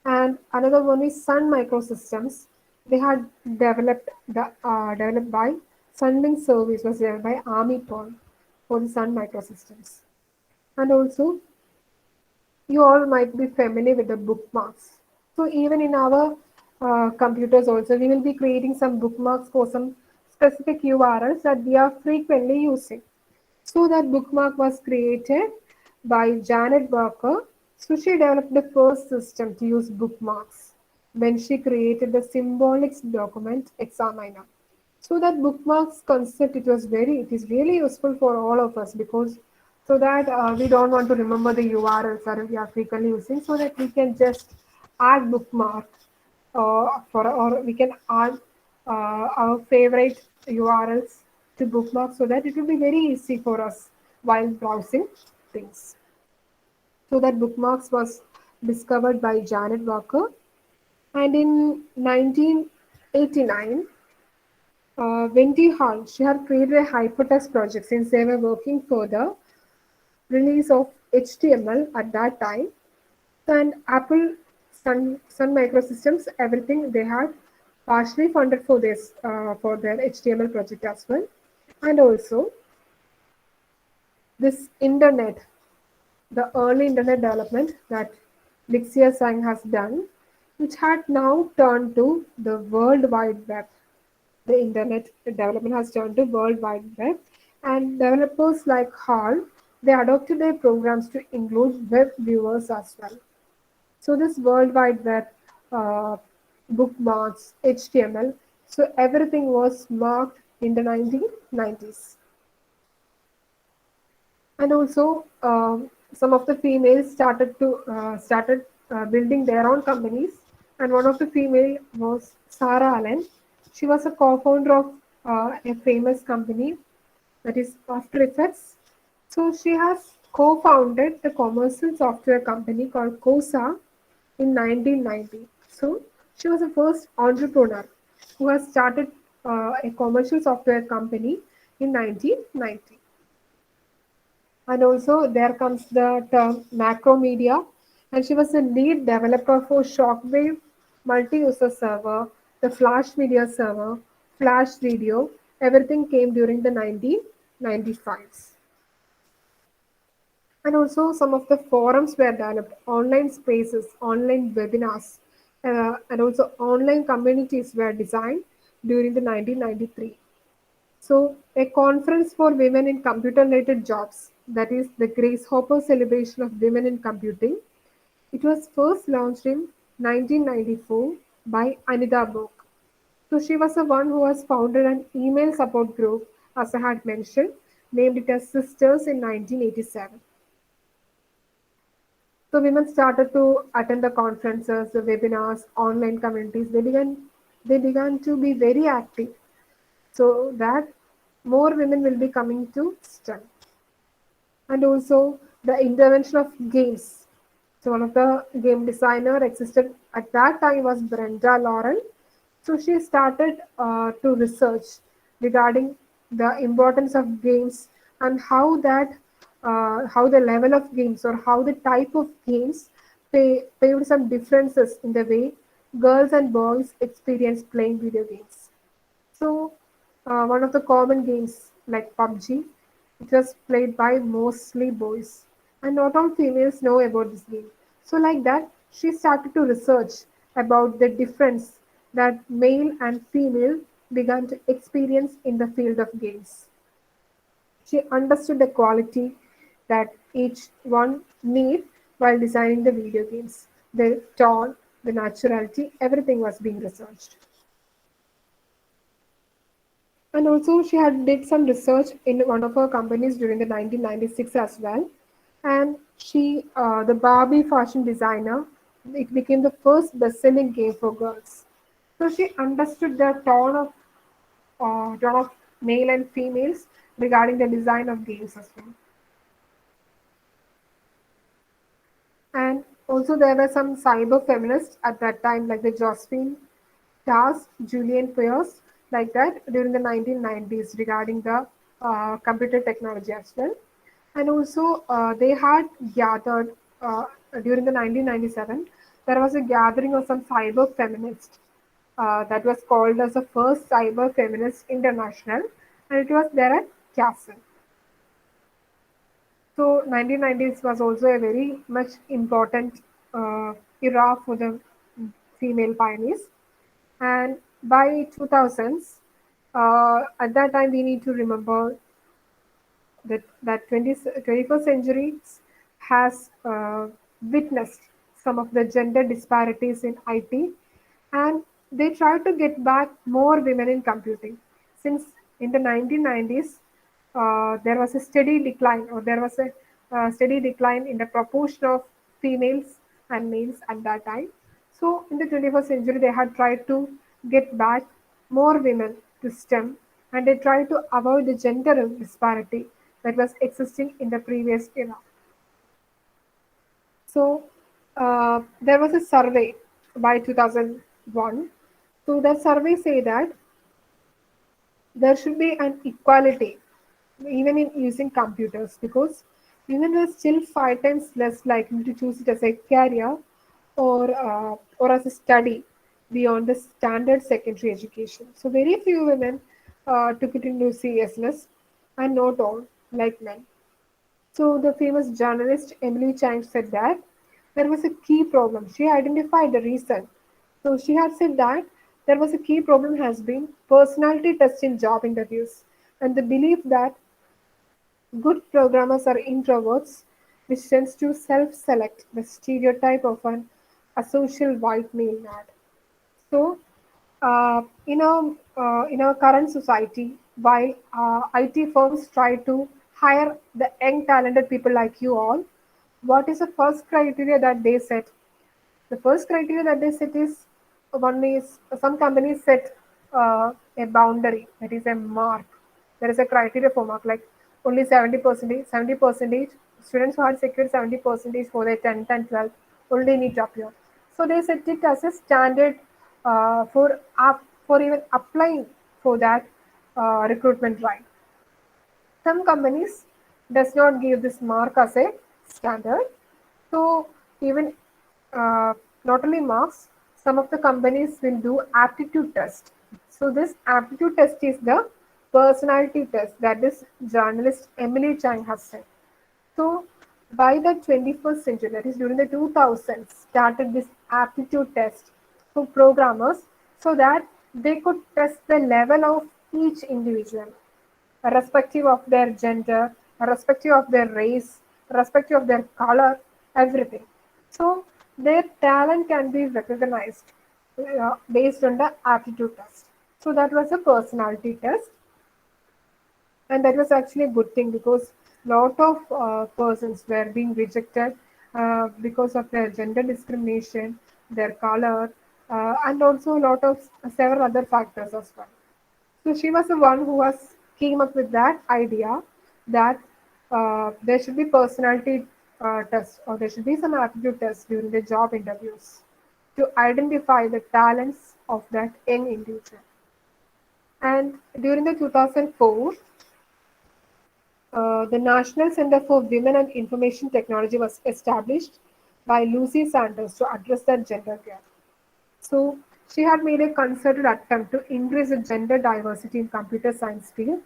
And another one is Sun Microsystems. They had developed by Sunlink Service was developed by Army Paul for the Sun Microsystems. And also, you all might be familiar with the bookmarks. So even in our computers also, we will be creating some bookmarks for some specific URLs that we are frequently using. So that bookmark was created by Janet Barker. So she developed the first system to use bookmarks when she created the symbolics document examiner. So that bookmarks concept it is really useful for all of us because so that we don't want to remember the URLs that we are frequently using so that we can just add bookmark for or we can add our favorite URLs to bookmark so that it will be very easy for us while browsing things. So that bookmarks was discovered by Janet Walker, and in 1989 Wendy Hall, she had created a hypertext project since they were working for the release of HTML at that time. And Apple, Sun Microsystems, everything they had partially funded for this for their HTML project as well. And also this internet, the early internet development that Lixia Sang has done, which had now turned to the World Wide Web. The internet development has turned to World Wide Web, and developers like Hall they adopted their programs to include web viewers as well. So this World Wide Web, uh, bookmarks, HTML, so everything was marked in the 1990s. And also some of the females started building their own companies and one of the female was Sarah Allen. She was a co-founder of a famous company that is After Effects. So she has co-founded the commercial software company called Cosa in 1990. So she was the first entrepreneur who has started a commercial software company in 1990. And also there comes the term Macromedia, and she was the lead developer for Shockwave multi-user server, the Flash Media server, Flash Video. Everything came during the 1995s. And also some of the forums were developed, online spaces, online webinars, and also online communities were designed during the 1993. So, a conference for women in computer-related jobs, that is the Grace Hopper Celebration of Women in Computing. It was first launched in 1994 by Anita Borg. So she was the one who has founded an email support group, as I had mentioned, named it as Sisters in 1987. So women started to attend the conferences, the webinars, online communities. They began to be very active so that more women will be coming to STEM. And also the intervention of games. So one of the game designer existed at that time was Brenda Laurel. So she started to research regarding the importance of games and how the level of games or how the type of games paved some differences in the way girls and boys experience playing video games. So, one of the common games like PUBG, it was played by mostly boys, and not all females know about this game. So, like that, she started to research about the difference that male and female began to experience in the field of games. She understood the quality that each one need while designing the video games. The tone, the naturality, everything was being researched. And also she had did some research in one of her companies during the 1996 as well. And the Barbie fashion designer, it became the first best-selling game for girls. So she understood the tone of male and females regarding the design of games as well. And also there were some cyber feminists at that time, like the Josephine Tas, Julian Pierce, like that during the 1990s regarding the computer technology as well. And also they had gathered during the 1997, there was a gathering of some cyber feminists that was called as the first Cyber Feminist International, and it was there at Castle. So 1990s was also a very much important era for the female pioneers. And by 2000s, at that time we need to remember that 21st century has witnessed some of the gender disparities in IT, and they try to get back more women in computing. Since in the 1990s, there was a steady decline, or there was a steady decline in the proportion of females and males at that time. So in the 21st century, they had tried to get back more women to STEM, and they tried to avoid the gender disparity that was existing in the previous era. So there was a survey by 2001. So that survey say that there should be an equality even in using computers, because women were still 5 times less likely to choose it as a career or as a study beyond the standard secondary education. So very few women took it into seriousness, and not all like men. So the famous journalist Emily Chang said that there was a key problem. She identified the reason. So she had said that there was a key problem has been personality test in job interviews, and the belief that good programmers are introverts, which tends to self-select the stereotype of an asocial white male nerd. So, in our current society, while IT firms try to hire the young talented people like you all, what is the first criteria that they set? The first criteria that they set is one is some companies set a boundary, that is a mark. There is a criteria for mark, like only 70%, 70% students who had secured 70% for their 10th and 12th only need to appear. So they set it as a standard for even applying for that recruitment drive. Some companies does not give this mark as a standard. So even uh, not only marks, some of the companies will do aptitude test. So this aptitude test is the personality test that is journalist Emily Chang has said. So by the 21st century, that is during the 2000s, started this aptitude test for programmers so that they could test the level of each individual, irrespective of their gender, irrespective of their race, irrespective of their color, everything. So their talent can be recognized based on the aptitude test. So that was a personality test, and that was actually a good thing because lot of persons were being rejected because of their gender discrimination, their color, and also a lot of several other factors as well. So she was the one who was came up with that idea that there should be personality tests or there should be some aptitude tests during the job interviews to identify the talents of that young individual. And during the 2004, the National Center for Women and Information Technology was established by Lucy Sanders to address that gender gap. So she had made a concerted attempt to increase the gender diversity in computer science field,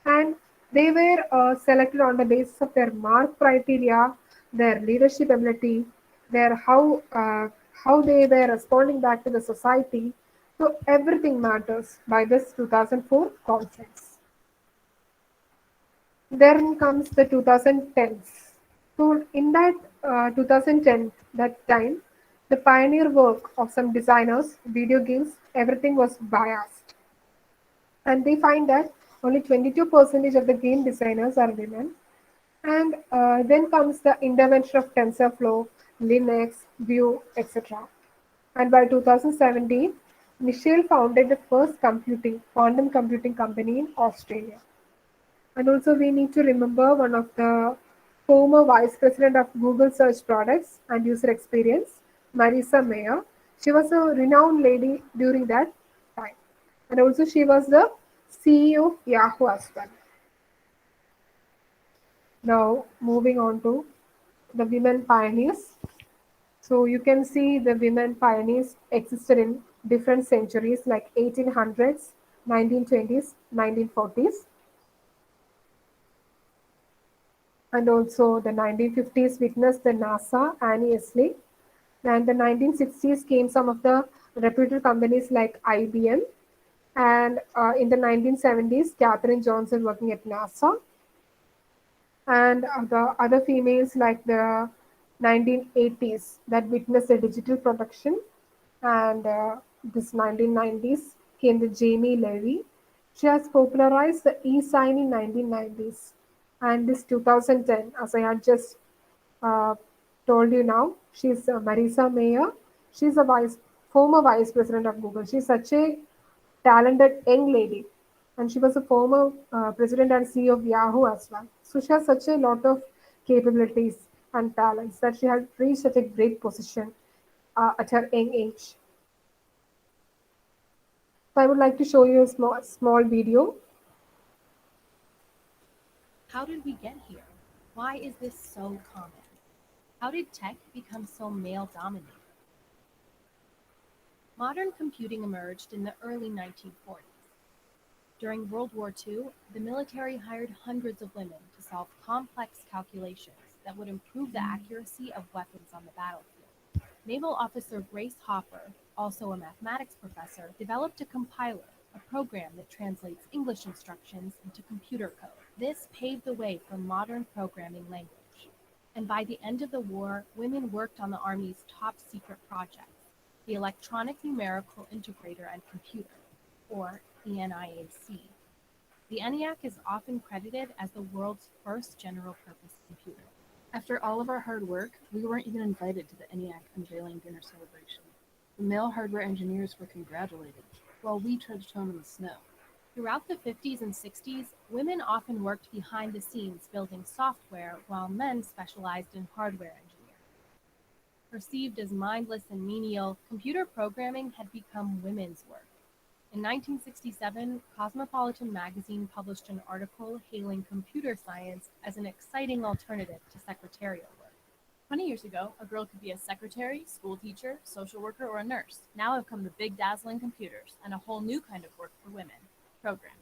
and they were selected on the basis of their mark criteria, their leadership ability, their how they were responding back to the society. So everything matters by this 2004 conference. Then comes the 2010s. So in that 2010, that time, the pioneer work of some designers, video games, everything was biased. And they find that only 22% of the game designers are women. And then comes the intervention of TensorFlow, Linux, Vue, etc. And by 2017, Michelle founded the first quantum computing company in Australia. And also we need to remember one of the former vice president of Google search products and user experience, Marisa Mayer. She was a renowned lady during that time. And also she was the CEO of Yahoo as well. Now moving on to the women pioneers. So you can see the women pioneers existed in different centuries like 1800s, 1920s, 1940s. And also the 1950s witnessed the NASA, Annie Esling, and the 1960s came some of the reputed companies like IBM, and in the 1970s, Katherine Johnson working at NASA, and the other females like the 1980s that witnessed the digital production, and this 1990s came the Jamie Levy. She has popularized the e-sign in 1990s, and this 2010, as I had just uh, told you now, she's Marisa Mayer. She's a former vice president of Google. She's such a talented young lady, and she was a former president and CEO of Yahoo as well. So she has such a lot of capabilities and talents that she had reached such a great position at her young age. So I would like to show you a small video. How did we get here? Why is this so common? How did tech become so male dominated? Modern computing emerged in the early 1940s. During World War II, the military hired hundreds of women to solve complex calculations that would improve the accuracy of weapons on the battlefield. Naval officer Grace Hopper, also a mathematics professor, developed a compiler, a program that translates English instructions into computer code. This paved the way for modern programming language. And by the end of the war, women worked on the Army's top secret projects, the Electronic Numerical Integrator and Computer, or ENIAC. The ENIAC is often credited as the world's first general-purpose computer. After all of our hard work, we weren't even invited to the ENIAC unveiling dinner celebration. The male hardware engineers were congratulated, while we trudged home in the snow. Throughout the 50s and 60s, women often worked behind the scenes building software while men specialized in hardware engineering. Perceived as mindless and menial, computer programming had become women's work. In 1967, Cosmopolitan magazine published an article hailing computer science as an exciting alternative to secretarial work. 20 years ago, a girl could be a secretary, school teacher, social worker, or a nurse. Now have come the big dazzling computers and a whole new kind of work for women programming.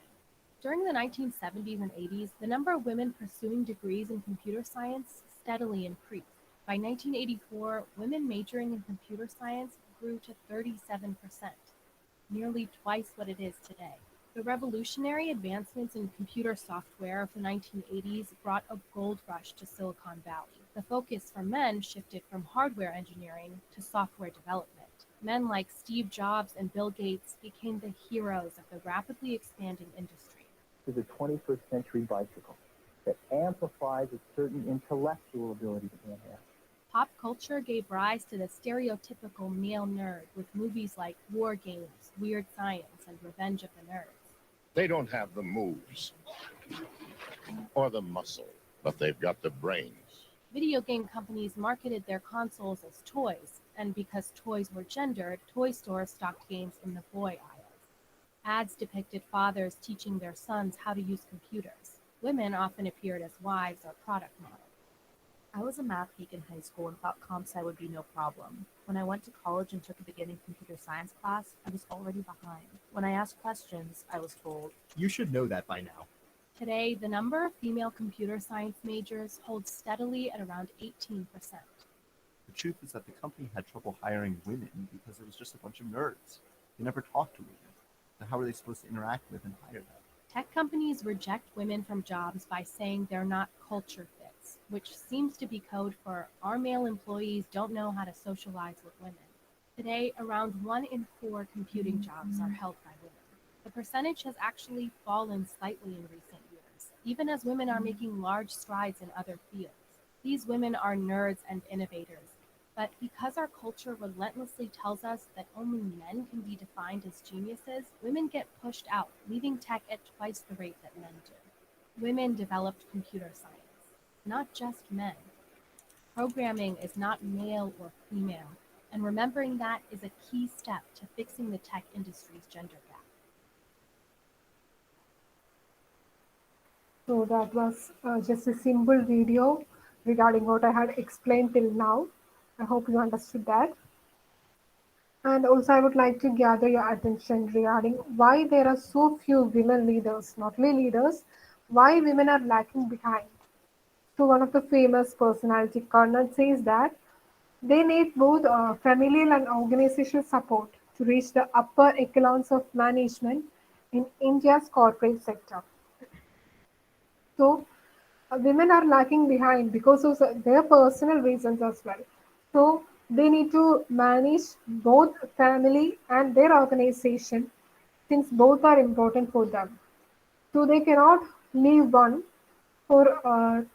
During the 1970s and 80s, the number of women pursuing degrees in computer science steadily increased. By 1984, women majoring in computer science grew to 37%, nearly twice what it is today. The revolutionary advancements in computer software of the 1980s brought a gold rush to Silicon Valley. The focus for men shifted from hardware engineering to software development. Men like Steve Jobs and Bill Gates became the heroes of the rapidly expanding industry. Is a 21st century bicycle that amplifies a certain intellectual ability that men have. Pop culture gave rise to the stereotypical male nerd with movies like War Games, Weird Science, and Revenge of the Nerds. They don't have the moves or the muscle, but they've got the brains. Video game companies marketed their consoles as toys, and because toys were gendered, toy stores stocked games in the boy aisles. Ads depicted fathers teaching their sons how to use computers. Women often appeared as wives or product models. I was a math geek in high school and thought comp sci would be no problem. When I went to college and took a beginning computer science class, I was already behind. When I asked questions, I was told, "You should know that by now." Today, the number of female computer science majors holds steadily at around 18%. The truth is that the company had trouble hiring women because it was just a bunch of nerds. They never talked to women. So how were they supposed to interact with and hire them? Tech companies reject women from jobs by saying they're not culture fits, which seems to be code for our male employees don't know how to socialize with women. Today, around 1 in 4 computing jobs are held by women. The percentage has actually fallen slightly in recent years, even as women are making large strides in other fields. These women are nerds and innovators, but because our culture relentlessly tells us that only men can be defined as geniuses, women get pushed out, leaving tech at twice the rate that men do. Women developed computer science, not just men. Programming is not male or female, and remembering that is a key step to fixing the tech industry's gender gap. So that was just a simple video regarding what I had explained till now. I hope you understood that. And also I would like to gather your attention regarding why there are so few women leaders, not only leaders, why women are lacking behind. So one of the famous personality, Carnot, says that they need both familial and organizational support to reach the upper echelons of management in India's corporate sector. So women are lacking behind because of their personal reasons as well. So they need to manage both family and their organization since both are important for them. So they cannot leave one for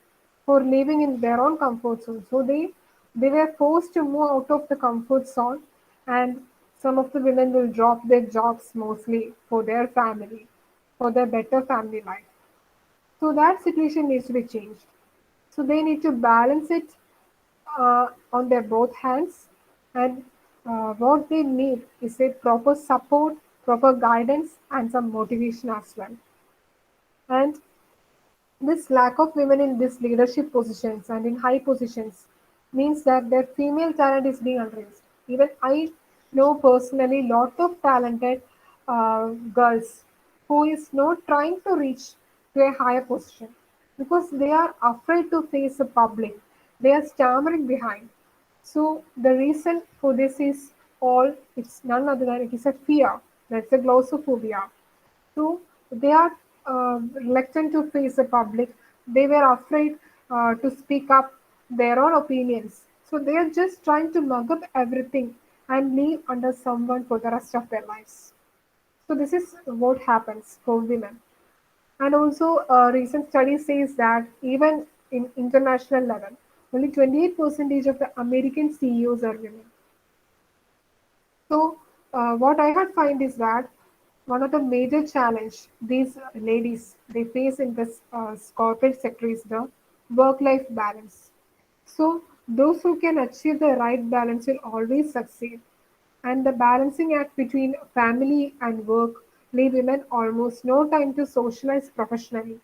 for living in their own comfort zone. So they were forced to move out of the comfort zone, and some of the women will drop their jobs mostly for their family, for their better family life. So that situation needs to be changed. So they need to balance it on their both hands, and what they need is a proper support, proper guidance, and some motivation as well. And this lack of women in these leadership positions and in high positions means that their female talent is being unraised. Even I know personally lot of talented girls who is not trying to reach to a higher position because they are afraid to face the public. They are stammering behind. So the reason for this is all it's none other than it is a fear. That's a glossophobia. So they are reluctant to face the public. They were afraid to speak up their own opinions. So they are just trying to mug up everything and live under someone for the rest of their lives. So this is what happens for women. And also, a recent study says that even in international level, only 28% of the American CEOs are women. So, what I had find is that one of the major challenge these ladies they face in this corporate sector is the work-life balance. So, those who can achieve the right balance will always succeed. And the balancing act between family and work leave women almost no time to socialize professionally.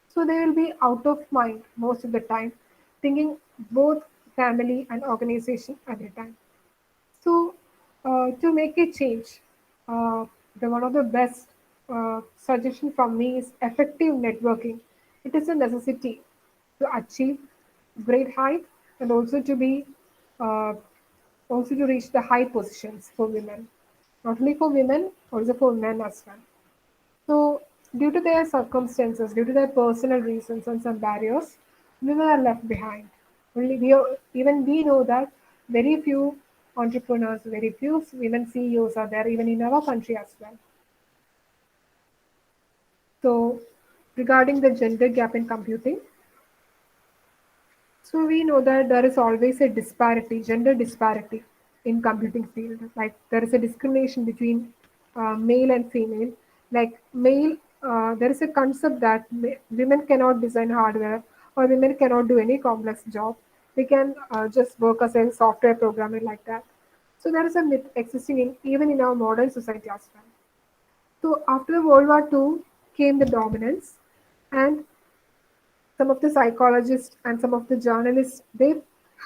So they will be out of mind most of the time, thinking both family and organization at a time. So, to make a change, the one of the best suggestion from me is effective networking. It is a necessity to achieve great height and also to be uh, also to reach the high positions for women, not only for women, also for men as well. So, due to their circumstances, due to their personal reasons and some barriers, women are left behind. Even we know that very few entrepreneurs, very few women CEOs are there, even in our country as well. So, regarding the gender gap in computing, so we know that there is always a disparity, gender disparity in computing field. Like there is a discrimination between male and female. Like male, there is a concept that women cannot design hardware or women cannot do any complex job. They can just work as a software programmer like that. So there is a myth existing even in our modern society as well. So after World War II came the dominance, and some of the psychologists and some of the journalists they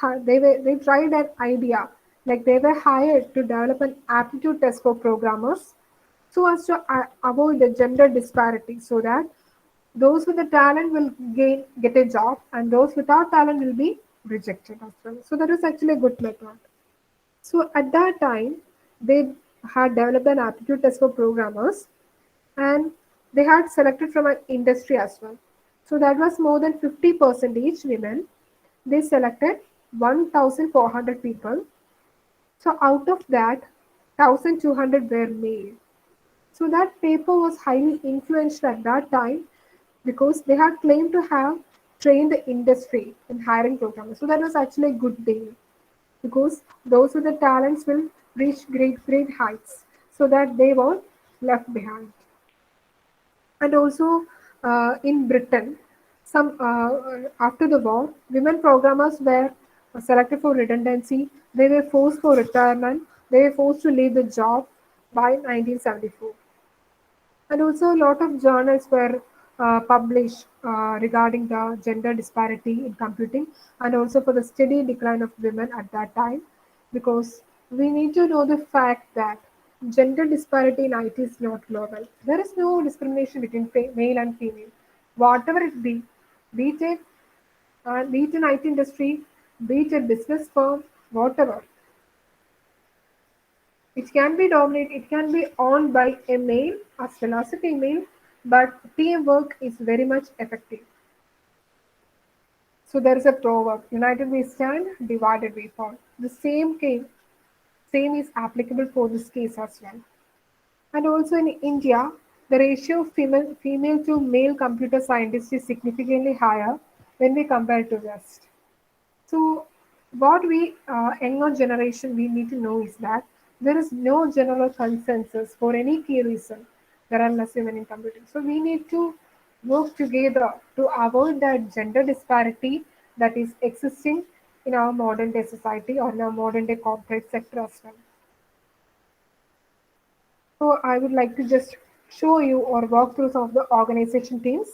tried an idea, like they were hired to develop an aptitude test for programmers so as to avoid the gender disparity, so that those with the talent will get a job and those without talent will be rejected as well. So that is actually a good method. So at that time they had developed an aptitude test for programmers, and they had selected from an industry as well. So that was more than 50% each women. They selected 1,400 people. So out of that, 1,200 were male. So that paper was highly influential at that time because they had claimed to have trained the industry in hiring programmers. So that was actually a good deal because those with the talents will reach great heights so that they were left behind. And also in Britain, some after the war, women programmers were selected for redundancy. They were forced for retirement. They were forced to leave the job by 1974. And also, a lot of journals were published regarding the gender disparity in computing and also for the steady decline of women at that time, because we need to know the fact that gender disparity in IT is not global. There is no discrimination between male and female. Whatever it be it, be it in IT industry, be it a business firm, whatever, it can be dominated, it can be owned by a male as well as a female, but teamwork is very much effective. So there is a proverb: "United we stand, divided we fall." The same is applicable for this case as well. And also in India, the ratio of female to male computer scientists is significantly higher when we compare to West. So, what we younger generation we need to know is that there is no general consensus for any key reason there are less women in computing. So, we need to work together to avoid that gender disparity that is existing in our modern day society or in our modern day corporate sector as well. So, I would like to just show you or walk through some of the organization teams.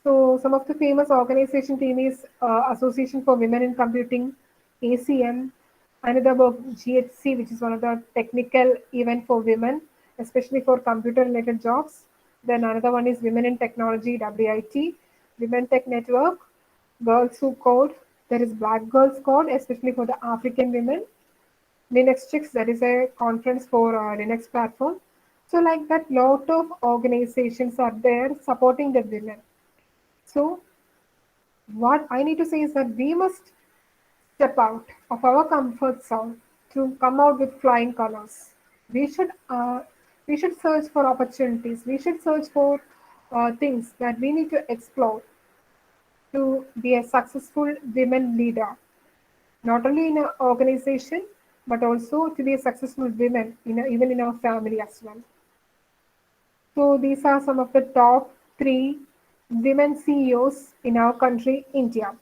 So some of the famous organization team is Association for Women in Computing, ACM, another about GHC, which is one of the technical event for women, especially for computer related jobs. Then another one is Women in Technology, WIT, Women Tech Network, Girls Who Code. There is Black Girls Code, especially for the African women. Linux Chicks, that is a conference for Linux platform. So like that, lot of organizations are there supporting the women. So what I need to say is that we must step out of our comfort zone to come out with flying colors. We should uh, we should search for opportunities. We should search for things that we need to explore to be a successful women leader, not only in an organization but also to be a successful women, even in our family as well. So these are some of the top 3 women CEOs in our country, India.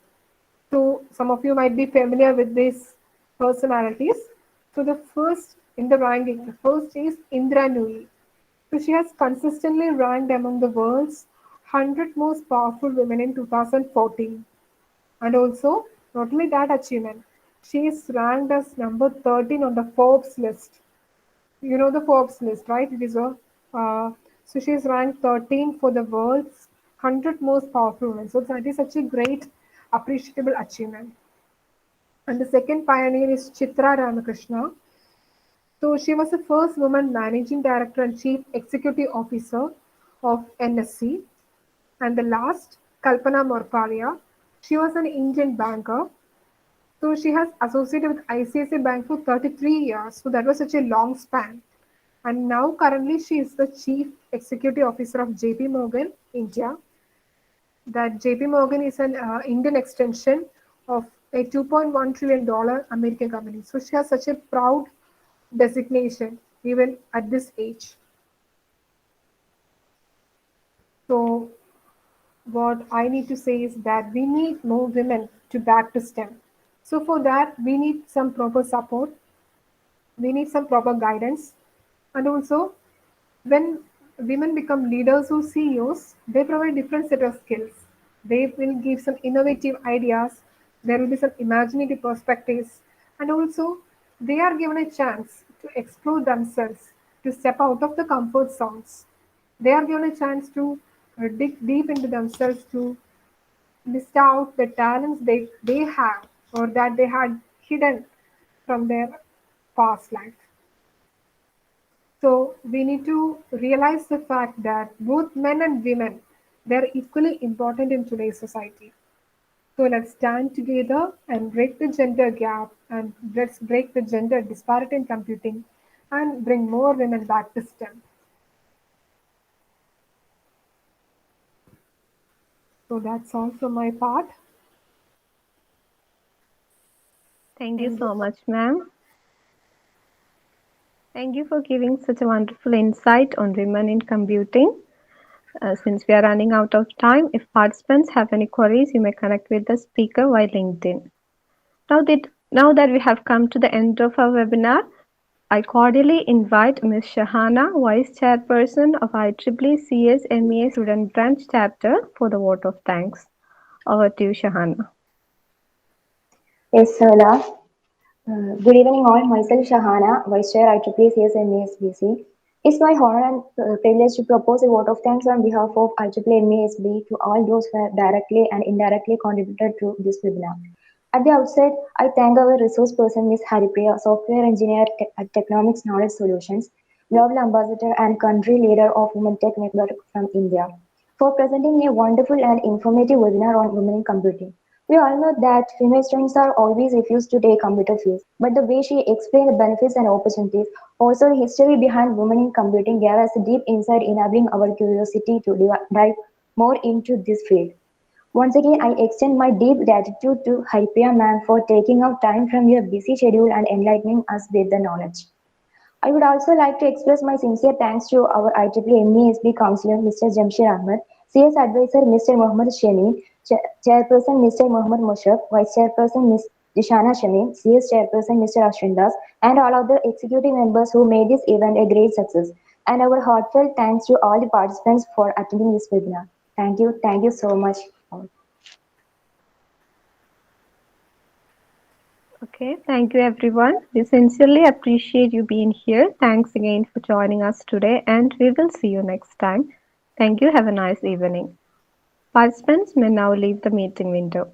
So some of you might be familiar with these personalities. So the first in the ranking, the first is Indra Nooyi. So she has consistently ranked among the world's 100 most powerful women in 2014. And also, not only that achievement, she is ranked as number 13 on the Forbes list. You know the Forbes list, right? It is so she is ranked 13 for the world's 100 most powerful women. So that is such a great, appreciable achievement. And the second pioneer is Chitra Ramakrishna. So she was the first woman managing director and chief executive officer of NSC. And the last, Kalpana Morpalia. She was an Indian banker. So she has associated with ICICI Bank for 33 years. So that was such a long span. And now currently she is the chief executive officer of JP Morgan India. That JP Morgan is an Indian extension of a $2.1 trillion American company. So she has such a proud designation even at this age. So what I need to say is that we need more women to back to STEM. So for that, we need some proper support, we need some proper guidance, and also when women become leaders or CEOs, they provide different set of skills. They will give some innovative ideas, there will be some imaginative perspectives, and also they are given a chance to explore themselves, to step out of the comfort zones. They are given a chance to dig deep into themselves, to list out the talents they have or that they had hidden from their past life. So we need to realize the fact that both men and women, they're equally important in today's society. So let's stand together and break the gender gap and let's break the gender disparity in computing and bring more women back to STEM. So that's all from my part. Thank you so much, ma'am. Thank you for giving such a wonderful insight on women in computing. Since we are running out of time, if participants have any queries, you may connect with the speaker via LinkedIn. Now that we have come to the end of our webinar, I cordially invite Ms. Shahana, Vice Chairperson of IEEE CS MEA Student Branch Chapter, for the vote of thanks. Over to you, Shahana. Yes, Sarla. Good evening, all. Myself, Shahana, Vice Chair, IEEE CS MESBC. It's my honor and privilege to propose a vote of thanks on behalf of IEEE MESB to all those who have directly and indirectly contributed to this webinar. At the outset, I thank our resource person, Ms. Haripriya, software engineer at Technomics Knowledge Solutions, global ambassador and country leader of Women Tech Network from India, for presenting a wonderful and informative webinar on women in computing. We all know that female students are always refused to take computer fields, but the way she explained the benefits and opportunities, also the history behind women in computing, gave us a deep insight, enabling our curiosity to dive more into this field. Once again, I extend my deep gratitude to Haripriya ma'am for taking out time from your busy schedule and enlightening us with the knowledge. I would also like to express my sincere thanks to our IEEE MESB Counselor, Mr. Jamshir Ahmed, CS Advisor, Mr. Mohammad Shameen, Chairperson, Mr. Mohammad Mushraf, Vice Chairperson, Ms. Dishana Shameen, CS Chairperson, Mr. Ashwin Das, and all other executive members who made this event a great success. And our heartfelt thanks to all the participants for attending this webinar. Thank you so much. Okay, thank you everyone. We sincerely appreciate you being here. Thanks again for joining us today, and we will see you next time. Thank you. Have a nice evening. Participants may now leave the meeting window.